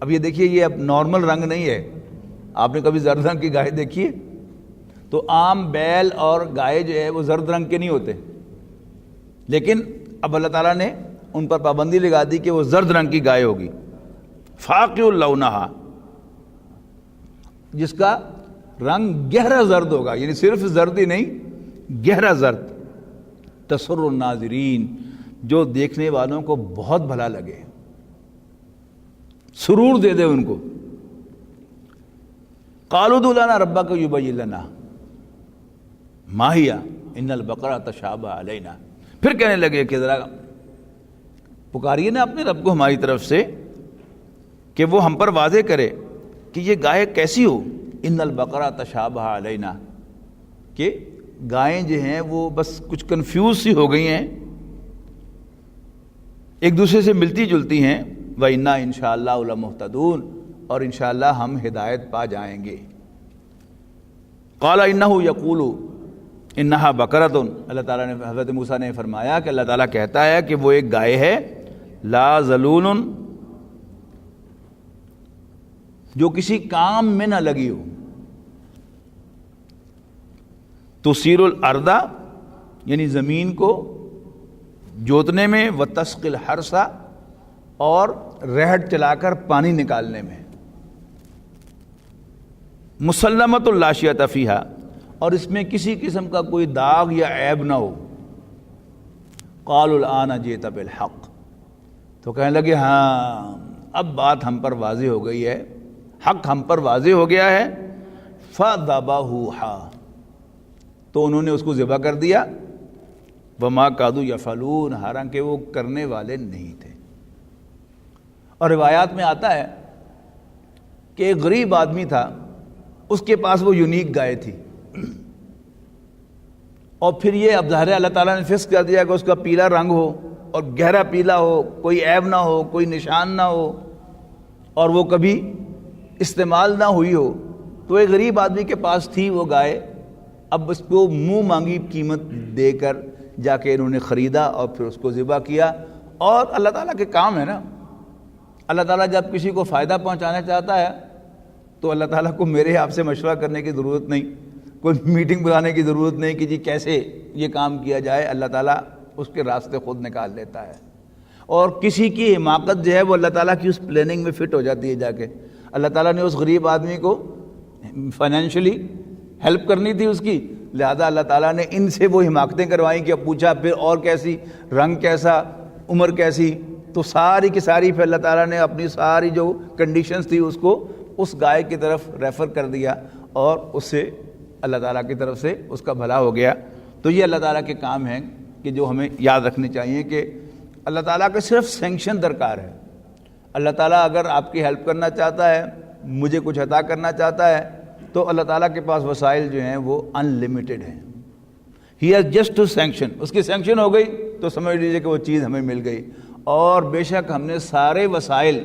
اب یہ دیکھیے یہ اب نارمل رنگ نہیں ہے، آپ نے کبھی زرد رنگ کی گائے دیکھی ہے؟ تو عام بیل اور گائے جو ہے وہ زرد رنگ کے نہیں ہوتے، لیکن اب اللہ تعالیٰ نے ان پر پابندی لگا دی کہ وہ زرد رنگ کی گائے ہوگی۔ فاقع لونھا، جس کا رنگ گہرا زرد ہوگا، یعنی صرف زرد ہی نہیں گہرا زرد، تسر الناظرین، جو دیکھنے والوں کو بہت بھلا لگے، سرور دے دے ان کو۔ قالوا ادع لنا ربک یبین لنا ما ہی ان البقرۃ تشابہ علینا، پھر کہنے لگے کہ ذرا پکاریے نا اپنے رب کو ہماری طرف سے کہ وہ ہم پر واضح کرے کہ یہ گائے کیسی ہو، ان البقرۃ تشابہ علینا، کہ گائیں جو ہیں وہ بس کچھ کنفیوز سی ہو گئی ہیں، ایک دوسرے سے ملتی جلتی ہیں، وَإِنَّا إِنشَاءَ اللَّهُ لَمُهْتَدُونَ، اور انشاءاللہ ہم ہدایت پا جائیں گے۔ قَالَ إِنَّهُ يَقُولُ إِنَّهَا بَقَرَةٌ، اللہ تعالیٰ نے حضرت موسیٰ نے فرمایا کہ اللہ تعالیٰ کہتا ہے کہ وہ ایک گائے ہے، لا ذلول، جو کسی کام میں نہ لگی ہو، تثیر الارض، یعنی زمین کو جوتنے میں، وتسقی الحرث، اور رہٹ چلا کر پانی نکالنے میں، مسلمۃ لا شیۃ فیہا، اور اس میں کسی قسم کا کوئی داغ یا عیب نہ ہو۔ قالوا الآن جئت بالحق، تو کہنے لگے ہاں اب بات ہم پر واضح ہو گئی ہے، حق ہم پر واضح ہو گیا ہے۔ فذبحوها، تو انہوں نے اس کو ذبح کر دیا، وما کادوا یفعلون، حالانکہ وہ کرنے والے نہیں تھے۔ اور روایات میں آتا ہے کہ ایک غریب آدمی تھا، اس کے پاس وہ یونیک گائے تھی، اور پھر یہ اب ظاہر اللہ تعالیٰ نے فکس کر دیا کہ اس کا پیلا رنگ ہو اور گہرا پیلا ہو، کوئی عیب نہ ہو، کوئی نشان نہ ہو، اور وہ کبھی استعمال نہ ہوئی ہو، تو ایک غریب آدمی کے پاس تھی وہ گائے، اب اس کو منہ مانگی قیمت دے کر جا کے انہوں نے خریدا اور پھر اس کو ذبح کیا۔ اور اللہ تعالیٰ کے کام ہے نا، اللہ تعالیٰ جب کسی کو فائدہ پہنچانا چاہتا ہے تو اللہ تعالیٰ کو میرے آپ سے مشورہ کرنے کی ضرورت نہیں، کوئی میٹنگ بلانے کی ضرورت نہیں کہ جی کیسے یہ کام کیا جائے، اللہ تعالیٰ اس کے راستے خود نکال لیتا ہے۔ اور کسی کی حماقت جو ہے وہ اللہ تعالیٰ کی اس پلاننگ میں فٹ ہو جاتی ہے جا کے۔ اللہ تعالیٰ نے اس غریب آدمی کو فائنینشلی ہیلپ کرنی تھی اس کی، لہذا اللہ تعالیٰ نے ان سے وہ حماقتیں کروائیں کہ اب پوچھا پھر اور کیسی، رنگ کیسا، عمر کیسی، تو ساری کی ساری پھر اللہ تعالیٰ نے اپنی ساری جو کنڈیشنز تھی اس کو اس گائے کی طرف ریفر کر دیا اور اس سے اللہ تعالیٰ کی طرف سے اس کا بھلا ہو گیا۔ تو یہ اللہ تعالیٰ کے کام ہیں کہ جو ہمیں یاد رکھنے چاہیے کہ اللہ تعالیٰ کے صرف سینکشن درکار ہے۔ اللہ تعالیٰ اگر آپ کی ہیلپ کرنا چاہتا ہے، مجھے کچھ عطا کرنا چاہتا ہے، تو اللہ تعالیٰ کے پاس وسائل جو ہیں وہ ان لمیٹڈ ہیں۔ He has just to sanction, اس کی سینکشن ہو گئی تو سمجھ لیجیے کہ وہ چیز ہمیں مل گئی۔ اور بے شک ہم نے سارے وسائل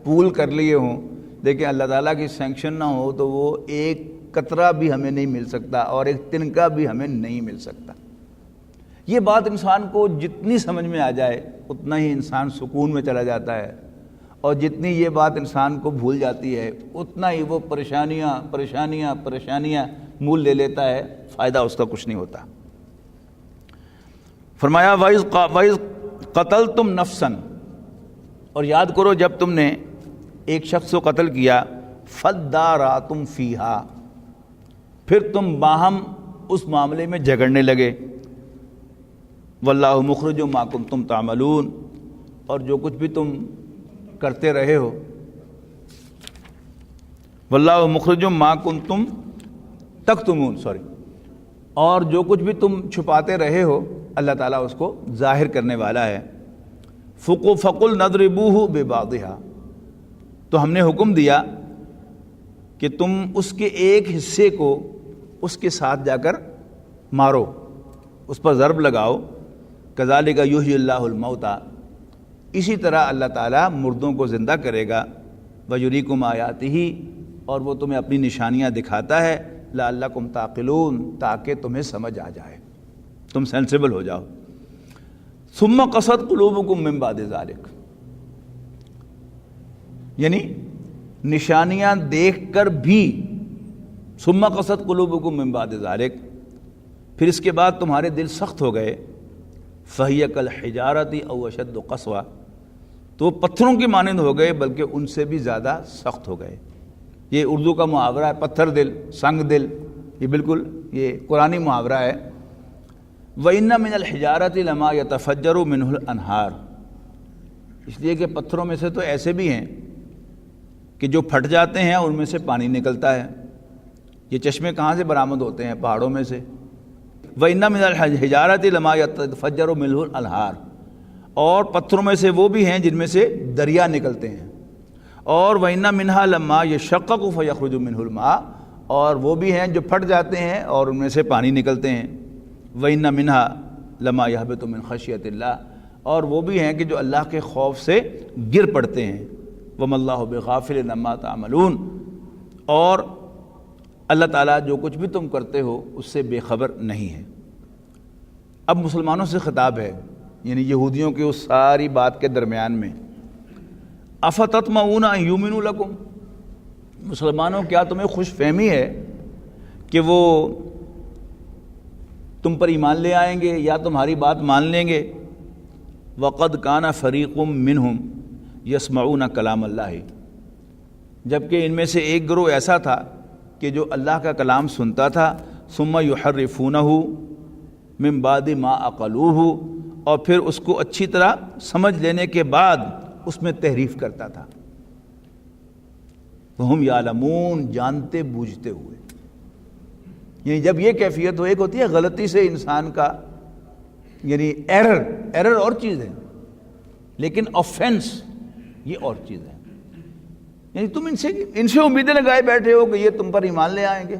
پول کر لیے ہوں، لیکن اللہ تعالیٰ کی سینکشن نہ ہو تو وہ ایک قطرہ بھی ہمیں نہیں مل سکتا اور ایک تنکا بھی ہمیں نہیں مل سکتا۔ یہ بات انسان کو جتنی سمجھ میں آ جائے اتنا ہی انسان سکون میں چلا جاتا ہے، اور جتنی یہ بات انسان کو بھول جاتی ہے اتنا ہی وہ پریشانیاں مول لے لیتا ہے، فائدہ اس کا کچھ نہیں ہوتا۔ فرمایا وَإِذْ قَتَلْتُمْ نَفْسًا، اور یاد کرو جب تم نے ایک شخص کو قتل کیا، فَادَّارَأْتُمْ فِيهَا، پھر تم باہم اس معاملے میں جھگڑنے لگے، وَاللَّهُ مُخْرِجٌ مَا كُنتُمْ تَعْمَلُونَ، اور جو کچھ بھی تم کرتے رہے ہو، وَاللَّهُ مُخْرِجٌ مَا كُنتُمْ تَكْتُمُونَ، اور جو کچھ بھی تم چھپاتے رہے ہو اللہ تعالیٰ اس کو ظاہر کرنے والا ہے۔ فَقُلْ نَضْرِبُوهُ بِبَعْضِهَا، تو ہم نے حکم دیا کہ تم اس کے ایک حصے کو اس کے ساتھ جا کر مارو، اس پر ضرب لگاؤ۔ کذالک یحیی اللہ الموتیٰ، اسی طرح اللہ تعالیٰ مردوں کو زندہ کرے گا۔ ویریکم آیاتہ، اور وہ تمہیں اپنی نشانیاں دکھاتا ہے، لعلکم تعقلون، تاکہ تمہیں سمجھ آ جائے، تم سینسیبل ہو جاؤ۔ ثم قست قلوبکم من بعد ذلک، یعنی نشانیاں دیکھ کر بھی، ثم قست قلوبکم من بعد ذلک، پھر اس کے بعد تمہارے دل سخت ہو گئے، فہی کالحجارۃ او اشد قسوہ، تو وہ پتھروں کی مانند ہو گئے بلکہ ان سے بھی زیادہ سخت ہو گئے۔ یہ اردو کا محاورہ ہے، پتھر دل، سنگ دل، یہ بالکل یہ قرآنی محاورہ ہے۔ وَإِنَّ مِنَ الْحِجَارَةِ لَمَا يَتَفَجَّرُ مِنْهُ الْأَنْهَارُ، اس لیے کہ پتھروں میں سے تو ایسے بھی ہیں کہ جو پھٹ جاتے ہیں اور ان میں سے پانی نکلتا ہے۔ یہ چشمے کہاں سے برآمد ہوتے ہیں؟ پہاڑوں میں سے۔ وَإِنَّ مِنَ الْحِجَارَةِ لَمَا يَتَفَجَّرُ مِنْهُ الْأَنْهَارُ، اور پتھروں میں سے وہ بھی ہیں جن میں سے دریا نکلتے ہیں۔ اور وَإِنَّ مِنْهَا لَمَّا يَشَّقَّقُ فَيَخْرُجُ مِنْهُ الْمَاءُ، اور وہ بھی ہیں جو پھٹ جاتے ہیں اور ان میں سے پانی نکلتے ہیں۔ وَإِنَّ مِنْهَا لَمَّا يَهْبِطُ مِنْ خَشْيَةِ اللَّهِ، اور وہ بھی ہیں کہ جو اللہ کے خوف سے گر پڑتے ہیں۔ وَمَا اللَّهُ بِغَافِلٍ عَمَّا تَعْمَلُونَ، اور اللہ تعالیٰ جو کچھ بھی تم کرتے ہو اس سے بے خبر نہیں ہے۔ اب مسلمانوں سے خطاب ہے، یعنی یہودیوں کی اس ساری بات کے درمیان میں، اَفَتَطْمَعُونَ أَن يُؤْمِنُوا لَكُمْ، مسلمانوں کیا تمہیں خوش فہمی ہے کہ وہ تم پر ایمان لے آئیں گے یا تمہاری بات مان لیں گے؟ وَقَدْ كَانَ فَرِيقٌ مِّنْهُمْ يَسْمَعُونَ كَلَامَ اللَّهِ، جبکہ ان میں سے ایک گروہ ایسا تھا کہ جو اللہ کا کلام سنتا تھا، ثُمَّ يُحَرِّفُونَهُ مِن بَعْدِ مَا عَقَلُوهُ، اور پھر اس کو اچھی طرح سمجھ لینے کے بعد اس میں تحریف کرتا تھا۔ وَهُمْ يَعْلَمُونَ، جانتے بوجھتے ہوئے، یعنی جب یہ کیفیت ہو، ایک ہوتی ہے غلطی سے انسان کا، یعنی ایرر اور چیز ہے، لیکن آفینس یہ اور چیز ہے۔ یعنی تم ان سے امیدیں لگائے بیٹھے ہو کہ یہ تم پر ایمان لے آئیں گے،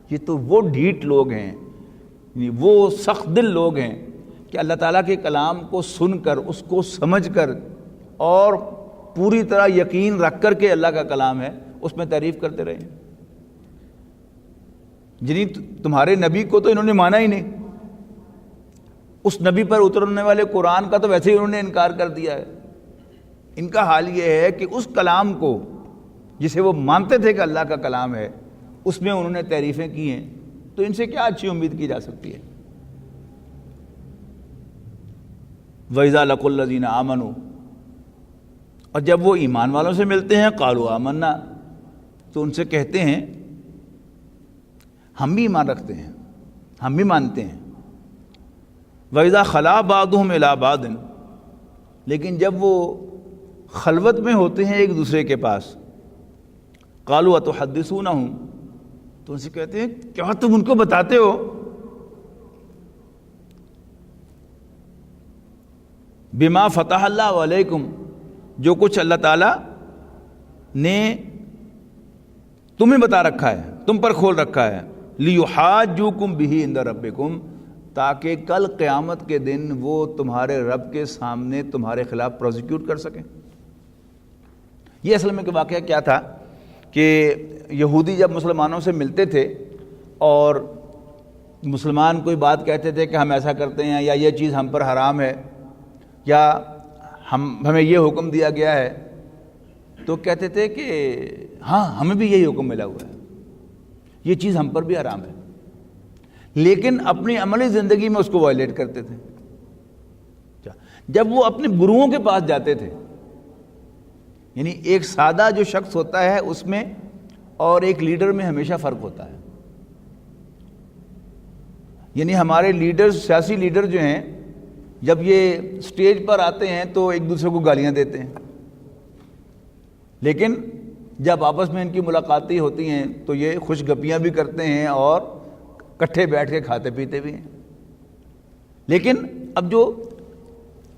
یہ تو وہ ڈھیٹ لوگ ہیں، یعنی وہ سخت دل لوگ ہیں کہ اللہ تعالیٰ کے کلام کو سن کر، اس کو سمجھ کر اور پوری طرح یقین رکھ کر کے اللہ کا کلام ہے اس میں تعریف کرتے رہے ہیں. جنہیں تمہارے نبی کو تو انہوں نے مانا ہی نہیں، اس نبی پر اترنے والے قرآن کا تو ویسے ہی انہوں نے انکار کر دیا ہے. ان کا حال یہ ہے کہ اس کلام کو جسے وہ مانتے تھے کہ اللہ کا کلام ہے، اس میں انہوں نے تعریفیں کی ہیں، تو ان سے کیا اچھی امید کی جا سکتی ہے. وَإِذَا لَقُوا الَّذِينَ آمَنُوا، اور جب وہ ایمان والوں سے ملتے ہیں قَالُوا آمَنَّا، تو ان سے کہتے ہیں ہم بھی ایمان رکھتے ہیں، ہم بھی مانتے ہیں. وَإِذَا خَلَا بَعْضُهُمْ إِلَىٰ بَعْضٍ، لیکن جب وہ خلوت میں ہوتے ہیں ایک دوسرے کے پاس، قَالُوا أَتُحَدِّثُونَهُمْ، تو ان سے کہتے ہیں کیا تم ان کو بتاتے ہو بِمَا فَتَحَ اللَّهُ عَلَيْكُمْ، جو کچھ اللہ تعالیٰ نے تمہیں بتا رکھا ہے، تم پر کھول رکھا ہے، لِيُحَاجُّوكُمْ بِهِ عِندَ رَبِّكُمْ، تاکہ کل قیامت کے دن وہ تمہارے رب کے سامنے تمہارے خلاف پروزیکیوٹ کر سکیں. یہ اصل میں کہ واقعہ کیا تھا کہ یہودی جب مسلمانوں سے ملتے تھے اور مسلمان کوئی بات کہتے تھے کہ ہم ایسا کرتے ہیں یا یہ چیز ہم پر حرام ہے یا ہمیں یہ حکم دیا گیا ہے، تو کہتے تھے کہ ہاں ہمیں بھی یہی حکم ملا ہوا ہے، یہ چیز ہم پر بھی حرام ہے، لیکن اپنی عملی زندگی میں اس کو وائلیٹ کرتے تھے. جب وہ اپنے گروؤں کے پاس جاتے تھے، یعنی ایک سادہ جو شخص ہوتا ہے اس میں اور ایک لیڈر میں ہمیشہ فرق ہوتا ہے. یعنی ہمارے لیڈرز، سیاسی لیڈر جو ہیں، جب یہ سٹیج پر آتے ہیں تو ایک دوسرے کو گالیاں دیتے ہیں، لیکن جب آپس میں ان کی ملاقاتیں ہوتی ہیں تو یہ خوش گپیاں بھی کرتے ہیں اور کٹھے بیٹھ کے کھاتے پیتے بھی ہیں. لیکن اب جو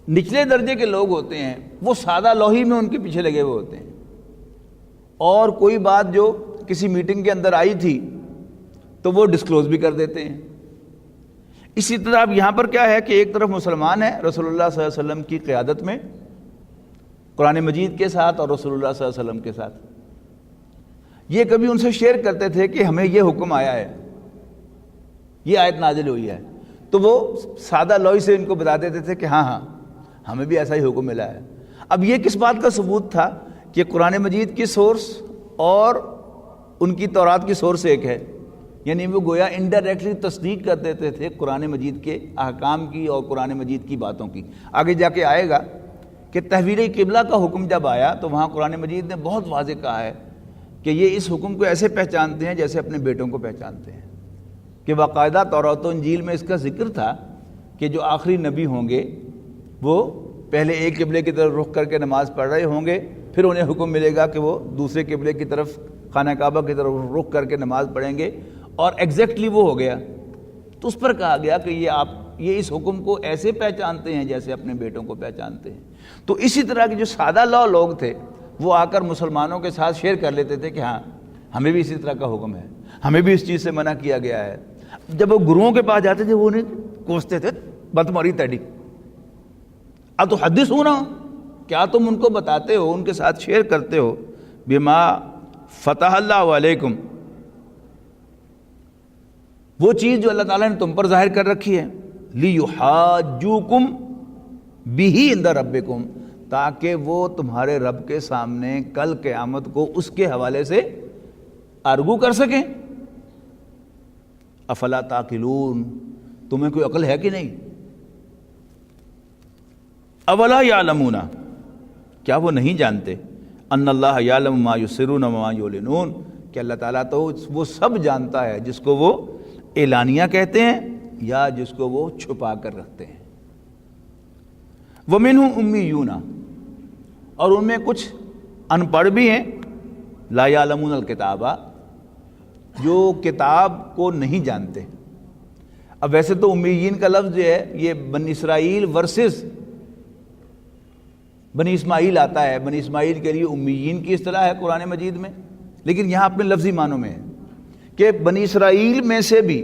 نچلے درجے کے لوگ ہوتے ہیں وہ سادہ لوہی میں ان کے پیچھے لگے ہوئے ہوتے ہیں، اور کوئی بات جو کسی میٹنگ کے اندر آئی تھی تو وہ ڈسکلوز بھی کر دیتے ہیں. اسی طرح اب یہاں پر کیا ہے کہ ایک طرف مسلمان ہے رسول اللہ صلی اللہ علیہ وسلم کی قیادت میں قرآن مجید کے ساتھ اور رسول اللہ صلی اللہ علیہ وسلم کے ساتھ، یہ کبھی ان سے شیئر کرتے تھے کہ ہمیں یہ حکم آیا ہے، یہ آیت نازل ہوئی ہے، تو وہ سادہ لوئی سے ان کو بتا دیتے تھے کہ ہاں ہاں ہمیں بھی ایسا ہی حکم ملا ہے. اب یہ کس بات کا ثبوت تھا کہ قرآن مجید کی سورس اور ان کی تورات کی سورس ایک ہے، یعنی وہ گویا انڈائریکٹلی تصدیق کر دیتے تھے قرآن مجید کے احکام کی اور قرآن مجید کی باتوں کی. آگے جا کے آئے گا کہ تحویل قبلہ کا حکم جب آیا تو وہاں قرآن مجید نے بہت واضح کہا ہے کہ یہ اس حکم کو ایسے پہچانتے ہیں جیسے اپنے بیٹوں کو پہچانتے ہیں، کہ باقاعدہ تورات و انجیل میں اس کا ذکر تھا کہ جو آخری نبی ہوں گے وہ پہلے ایک قبلے کی طرف رخ کر کے نماز پڑھ رہے ہوں گے، پھر انہیں حکم ملے گا کہ وہ دوسرے قبلے کی طرف خانہ کعبہ کی طرف رخ کر کے نماز پڑھیں گے، اور ایگزیکٹلی وہ ہو گیا. تو اس پر کہا گیا کہ یہ اس حکم کو ایسے پہچانتے ہیں جیسے اپنے بیٹوں کو پہچانتے ہیں. تو اسی طرح کے جو سادہ لوگ تھے وہ آ کر مسلمانوں کے ساتھ شیئر کر لیتے تھے کہ ہاں ہمیں بھی اسی طرح کا حکم ہے، ہمیں بھی اس چیز سے منع کیا گیا ہے. جب وہ گروؤں کے پاس جاتے تھے وہ انہیں کوستے تھے، بدتماری تیڈی اتحدثون، کیا تم ان کو بتاتے ہو، ان کے ساتھ شیئر کرتے ہو بما فتح اللہ علیکم، وہ چیز جو اللہ تعالیٰ نے تم پر ظاہر کر رکھی ہے، لیحاجوکم بہ عند ربکم، تاکہ وہ تمہارے رب کے سامنے کل قیامت کو اس کے حوالے سے آرگو کر سکیں. افلا تعقلون، تمہیں کوئی عقل ہے کہ نہیں؟ اولا یعلمون، کیا وہ نہیں جانتے ان اللہ یعلم ما یسرون وما یعلنون، کہ اللہ تعالیٰ تو وہ سب جانتا ہے جس کو وہ اعلانیہ کہتے ہیں یا جس کو وہ چھپا کر رکھتے ہیں. وَمِنْهُمْ أُمِّيُّونَ، اور ان میں کچھ ان پڑھ بھی ہیں، لا یعلمون الکتاب، جو کتاب کو نہیں جانتے. اب ویسے تو امیین کا لفظ جو ہے یہ بنی اسرائیل ورسز بنی اسماعیل آتا ہے، بنی اسماعیل کے لیے امیین کی اصطلاح ہے قرآن مجید میں، لیکن یہاں اپنے لفظی معنوں میں ہے کہ بنی اسرائیل میں سے بھی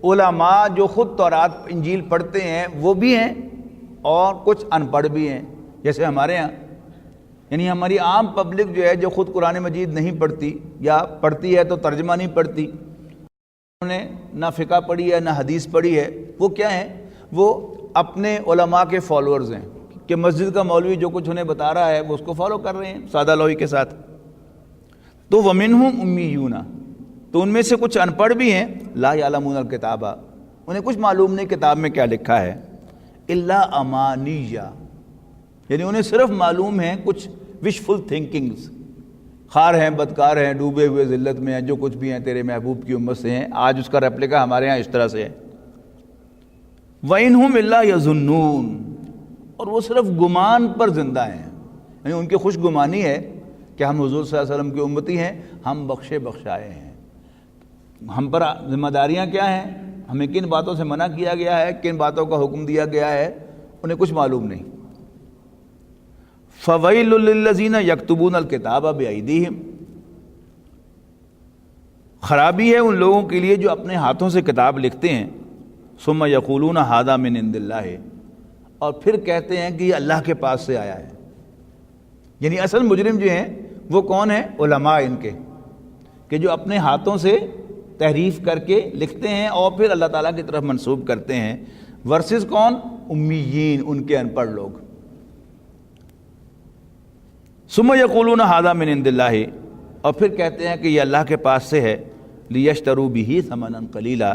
علماء جو خود تورات انجیل پڑھتے ہیں وہ بھی ہیں اور کچھ ان پڑھ بھی ہیں. جیسے ہمارے ہاں یعنی ہماری عام پبلک جو ہے جو خود قرآن مجید نہیں پڑھتی یا پڑھتی ہے تو ترجمہ نہیں پڑھتی، انہوں نے نہ فقہ پڑھی ہے نہ حدیث پڑھی ہے، وہ کیا ہیں؟ وہ اپنے علماء کے فالورز ہیں کہ مسجد کا مولوی جو کچھ انہیں بتا رہا ہے وہ اس کو فالو کر رہے ہیں سادہ لوہی کے ساتھ۔ تو وَمِنْهُمْ أُمِّيُّونَ، تو ان میں سے کچھ ان پڑھ بھی ہیں، لا یعلمون الکتابہ، انہیں کچھ معلوم نہیں کتاب میں کیا لکھا ہے، الا امانیہ، یعنی انہیں صرف معلوم ہیں کچھ وشفل تھنکنگز، خار ہیں، بدکار ہیں، ڈوبے ہوئے ذلت میں ہیں، جو کچھ بھی ہیں تیرے محبوب کی امت سے ہیں۔ آج اس کا ریپلیکا ہمارے ہاں اس طرح سے ہے، وَإِنْهُمْ إِلَّا يَظُنُّونَ، اور وہ صرف گمان پر زندہ ہیں، یعنی ان کی خوش گمانی ہے کہ ہم حضور صلی اللہ علیہ وسلم کی امتی ہیں، ہم بخشے بخشائے ہیں، ہم پر ذمہ داریاں کیا ہیں، ہمیں کن باتوں سے منع کیا گیا ہے، کن باتوں کا حکم دیا گیا ہے، انہیں کچھ معلوم نہیں۔ فَوَيْلٌ لِّلَّذِينَ يَكْتُبُونَ الْكِتَابَ بِأَيْدِيهِمْ، خرابی ہے ان لوگوں کے لیے جو اپنے ہاتھوں سے کتاب لکھتے ہیں، ثُمَّ يَقُولُونَ هَذَا مِنْ عِنْدِ اللَّهِ، اور پھر کہتے ہیں کہ یہ اللہ کے پاس سے آیا ہے۔ یعنی اصل مجرم جو ہیں وہ کون ہیں؟ علماء ان کے، کہ جو اپنے ہاتھوں سے تحریف کر کے لکھتے ہیں اور پھر اللہ تعالیٰ کی طرف منسوب کرتے ہیں، ورسز کون؟ امیین، ان کے ان پڑھ لوگ۔ ثم یقولون ھذا من عند اللہ، اور پھر کہتے ہیں کہ یہ اللہ کے پاس سے ہے، لیشتروا بہ ثمنا قلیلا،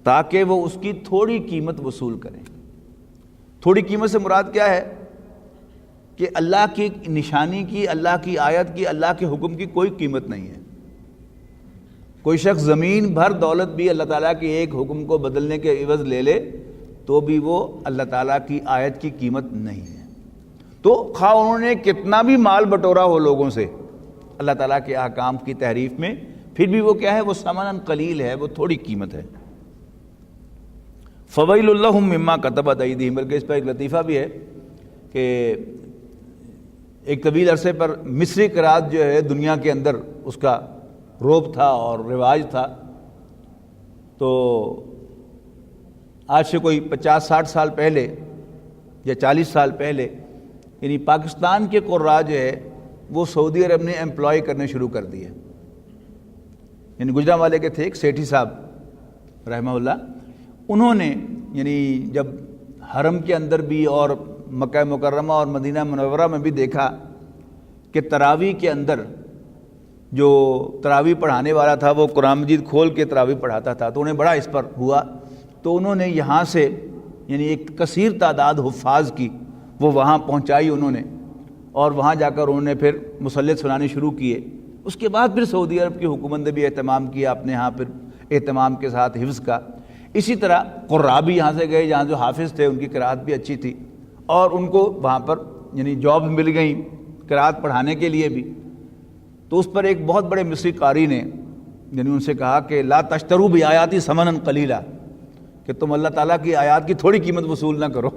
تاکہ وہ اس کی تھوڑی قیمت وصول کریں۔ تھوڑی قیمت سے مراد کیا ہے؟ کہ اللہ کی نشانی کی، اللہ کی آیت کی، اللہ کے حکم کی کوئی قیمت نہیں ہے۔ کوئی شخص زمین بھر دولت بھی اللہ تعالیٰ کے ایک حکم کو بدلنے کے عوض لے لے تو بھی وہ اللہ تعالیٰ کی آیت کی قیمت نہیں ہے۔ تو خواہ انہوں نے کتنا بھی مال بٹورا ہو لوگوں سے اللہ تعالیٰ کے احکام کی تحریف میں، پھر بھی وہ کیا ہے؟ وہ ثمن قلیل ہے، وہ تھوڑی قیمت ہے۔ فویل لہم مما کتبت ایدیہم، بلکہ اس پر ایک لطیفہ بھی ہے کہ ایک طویل عرصے پر مصری قرات جو ہے دنیا کے اندر اس کا روب تھا اور رواج تھا، تو آج سے کوئی 50-60 سال پہلے یا 40 سال پہلے یعنی پاکستان کے قراء جو ہے وہ سعودی عرب نے امپلائی کرنے شروع کر دیے۔ یعنی گجرانوالے کے تھے ایک سیٹھی صاحب رحمہ اللہ، انہوں نے یعنی جب حرم کے اندر بھی اور مکہ مکرمہ اور مدینہ منورہ میں بھی دیکھا کہ تراویح کے اندر جو تراویح پڑھانے والا تھا وہ قرآن مجید کھول کے تراویح پڑھاتا تھا، تو انہیں بڑا اس پر ہوا، تو انہوں نے یہاں سے یعنی ایک کثیر تعداد حفاظ کی وہ وہاں پہنچائی انہوں نے، اور وہاں جا کر انہوں نے پھر مصلت سنانے شروع کیے۔ اس کے بعد پھر سعودی عرب کی حکومت نے بھی اہتمام کیا اپنے ہاں پھر اہتمام کے ساتھ حفظ کا۔ اسی طرح قراء بھی یہاں سے گئے جہاں جو حافظ تھے، ان کی قرات بھی اچھی تھی اور ان کو وہاں پر یعنی جاب مل گئیں قرات پڑھانے کے لیے بھی۔ تو اس پر ایک بہت بڑے مصری قاری نے یعنی ان سے کہا کہ لا تشتروا بآیاتی ثمنا قلیلا، کہ تم اللہ تعالیٰ کی آیات کی تھوڑی قیمت وصول نہ کرو۔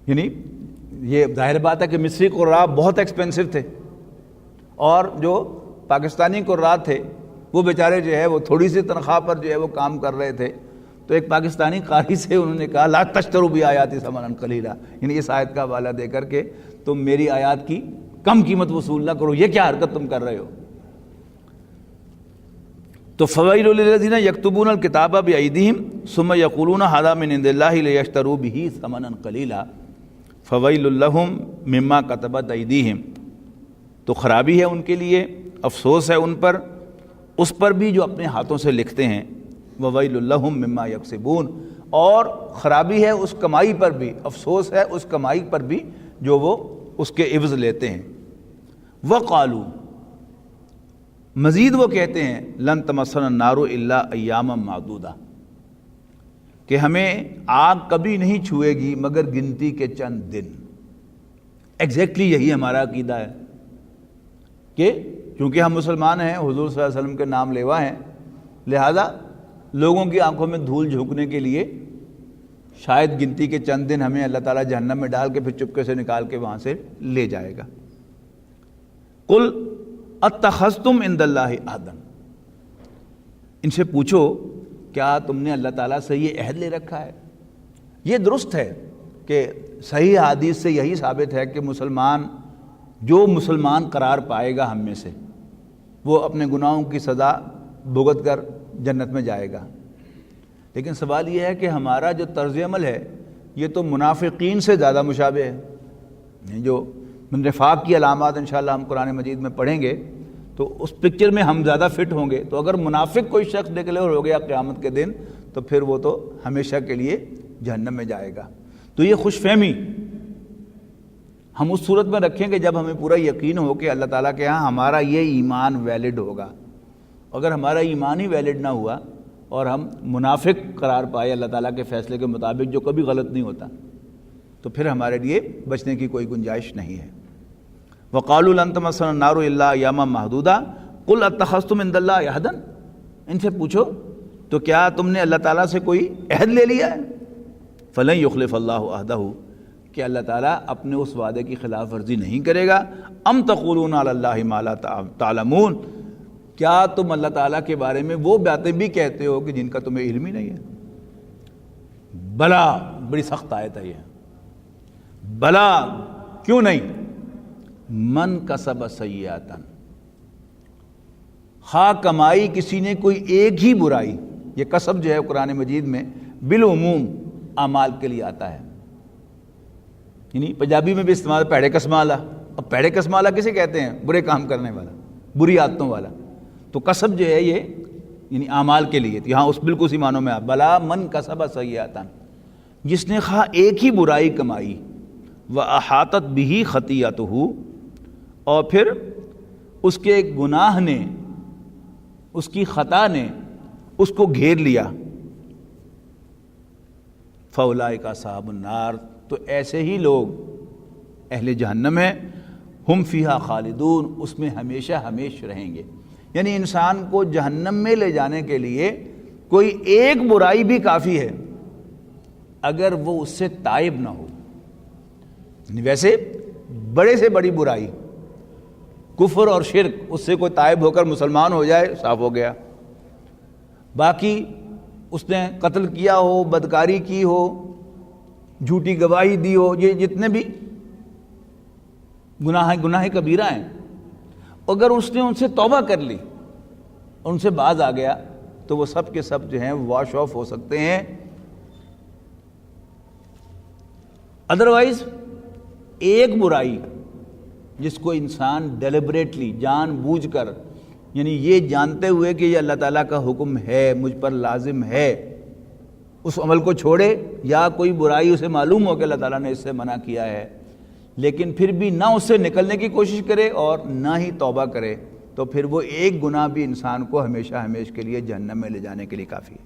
یعنی یہ ظاہر بات ہے کہ مصری قراء بہت ایکسپینسو تھے، اور جو پاکستانی قراء تھے وہ بیچارے جو ہے وہ تھوڑی سی تنخواہ پر جو ہے وہ کام کر رہے تھے۔ تو ایک پاکستانی قاری سے انہوں نے کہا لا تشتروا بآیاتی ثمنا قلیلا، یعنی اس آیت کا حوالہ دے کر کے تم میری آیات کی کم قیمت وصول نہ کرو، یہ کیا حرکت تم کر رہے ہو۔ تو فویل للذین یکتبون الکتاب بایدیہم ثم یقولون ھذا من عند اللہ لیشتروا بہ ثمنا قلیلا فویل لہم مما کتبت ایدیہم، تو خرابی ہے ان کے لیے، افسوس ہے ان پر، اس پر بھی جو اپنے ہاتھوں سے لکھتے ہیں، وویل لہم مما یکسبون، اور خرابی ہے اس کمائی پر بھی، افسوس ہے اس کمائی پر بھی جو وہ اس کے عوض لیتے ہیں۔ وقالوا، مزید وہ کہتے ہیں لن تمسنا النار الا ایاما معدودہ، کہ ہمیں آگ کبھی نہیں چھوئے گی مگر گنتی کے چند دن۔ ایگزیکٹلی یہی ہمارا عقیدہ ہے کہ چونکہ ہم مسلمان ہیں، حضور صلی اللہ علیہ وسلم کے نام لیوا ہیں، لہذا لوگوں کی آنکھوں میں دھول جھونکنے کے لیے شاید گنتی کے چند دن ہمیں اللہ تعالیٰ جہنم میں ڈال کے پھر چپکے سے نکال کے وہاں سے لے جائے گا۔ قل اتخذتم عند اللہ عہدا، ان سے پوچھو کیا تم نے اللہ تعالیٰ سے یہ عہد لے رکھا ہے؟ یہ درست ہے کہ صحیح حدیث سے یہی ثابت ہے کہ جو مسلمان قرار پائے گا ہم میں سے، وہ اپنے گناہوں کی سزا بھگت کر جنت میں جائے گا۔ لیکن سوال یہ ہے کہ ہمارا جو طرز عمل ہے یہ تو منافقین سے زیادہ مشابہ ہے۔ جو نفاق کی علامات انشاءاللہ ہم قرآن مجید میں پڑھیں گے تو اس پکچر میں ہم زیادہ فٹ ہوں گے۔ تو اگر منافق کوئی شخص ڈکلیئر ہو گیا قیامت کے دن تو پھر وہ تو ہمیشہ کے لیے جہنم میں جائے گا۔ تو یہ خوش فہمی ہم اس صورت میں رکھیں کہ جب ہمیں پورا یقین ہو کہ اللہ تعالیٰ کے ہاں ہمارا یہ ایمان ویلڈ ہوگا۔ اگر ہمارا ایمان ہی ویلڈ نہ ہوا اور ہم منافق قرار پائے اللہ تعالیٰ کے فیصلے کے مطابق، جو کبھی غلط نہیں ہوتا، تو پھر ہمارے لیے بچنے کی کوئی گنجائش نہیں ہے۔ وَقَالُوا لَن تَمَسَّنَا النَّارُ إِلَّا أَيَّامًا مَّعْدُودَةً قُلْ أَتَّخَذْتُم عِندَ اللَّهِ عَهْدًا، ان سے پوچھو تو کیا تم نے اللہ تعالیٰ سے کوئی عہد لے لیا ہے؟ فَلَن يُخْلِفَ اللَّهُ عَهْدَهُ، کہ اللہ تعالیٰ اپنے اس وعدے کی خلاف ورزی نہیں کرے گا۔ أَمْ تَقُولُونَ عَلَى اللَّهِ مَا لَا تَعْلَمُونَ، کیا تم اللہ تعالیٰ کے بارے میں وہ باتیں بھی کہتے ہو کہ جن کا تمہیں علم ہی نہیں ہے؟ بلا، بڑی سخت آیت ہے یہ۔ بلا، کیوں نہیں؟ من کسب سیئاتن، خواہ کمائی کسی نے کوئی ایک ہی برائی، یہ کسب جو ہے قرآن مجید میں بالعموم اعمال کے لیے آتا ہے، یعنی پنجابی میں بھی استعمال پیڑے کسمالا۔ اب پیڑے کسمالا کسے کہتے ہیں؟ برے کام کرنے والا، بری عادتوں والا۔ تو کسب جو ہے یہ یعنی اعمال کے لیے، یہاں اس بالکل اسی معنوں میں بلا من کسب سیئاتن، جس نے خواہ ایک ہی برائی کمائی، وَأَحَاطَتْ بِهِ خَطِيئَتُهُ، اور پھر اس کے گناہ نے، اس کی خطا نے اس کو گھیر لیا، فَأُولَٰئِكَ أَصْحَابُ النَّارِ، تو ایسے ہی لوگ اہل جہنم ہیں، ہم فیہا خالدون، اس میں ہمیشہ ہمیشہ رہیں گے۔ یعنی انسان کو جہنم میں لے جانے کے لیے کوئی ایک برائی بھی کافی ہے اگر وہ اس سے تائب نہ ہو۔ ویسے بڑے سے بڑی برائی کفر اور شرک، اس سے کوئی تائب ہو کر مسلمان ہو جائے صاف ہو گیا۔ باقی اس نے قتل کیا ہو، بدکاری کی ہو، جھوٹی گواہی دی ہو، یہ جتنے بھی گناہ کبیرہ ہیں، اگر اس نے ان سے توبہ کر لی، ان سے باز آ گیا، تو وہ سب کے سب جو ہیں واش آف ہو سکتے ہیں۔ ادروائز ایک برائی جس کو انسان ڈیلیبریٹلی، جان بوجھ کر، یعنی یہ جانتے ہوئے کہ یہ اللہ تعالیٰ کا حکم ہے، مجھ پر لازم ہے، اس عمل کو چھوڑے، یا کوئی برائی اسے معلوم ہو کہ اللہ تعالیٰ نے اس سے منع کیا ہے لیکن پھر بھی نہ اس سے نکلنے کی کوشش کرے اور نہ ہی توبہ کرے، تو پھر وہ ایک گناہ بھی انسان کو ہمیشہ ہمیشہ کے لیے جہنم میں لے جانے کے لیے کافی ہے۔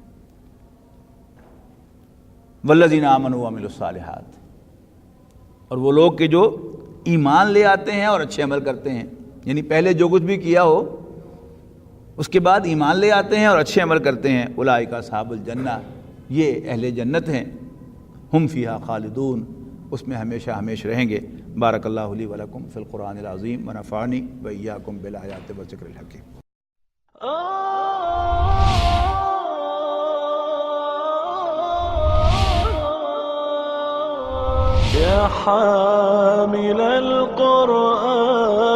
والذین آمنوا وعملوا الصالحات، اور وہ لوگ کہ جو ایمان لے آتے ہیں اور اچھے عمل کرتے ہیں، یعنی پہلے جو کچھ بھی کیا ہو اس کے بعد ایمان لے آتے ہیں اور اچھے عمل کرتے ہیں، اولئک اصحاب الجنہ، یہ اہل جنت ہیں، ہم فیہا خالدون، اس میں ہمیشہ ہمیشہ رہیں گے۔ بارک اللہ لی ولکم فی القرآن العظیم ونفعنی وإیاکم بالآیات والذکر الحکیم۔ يا حامل القرآن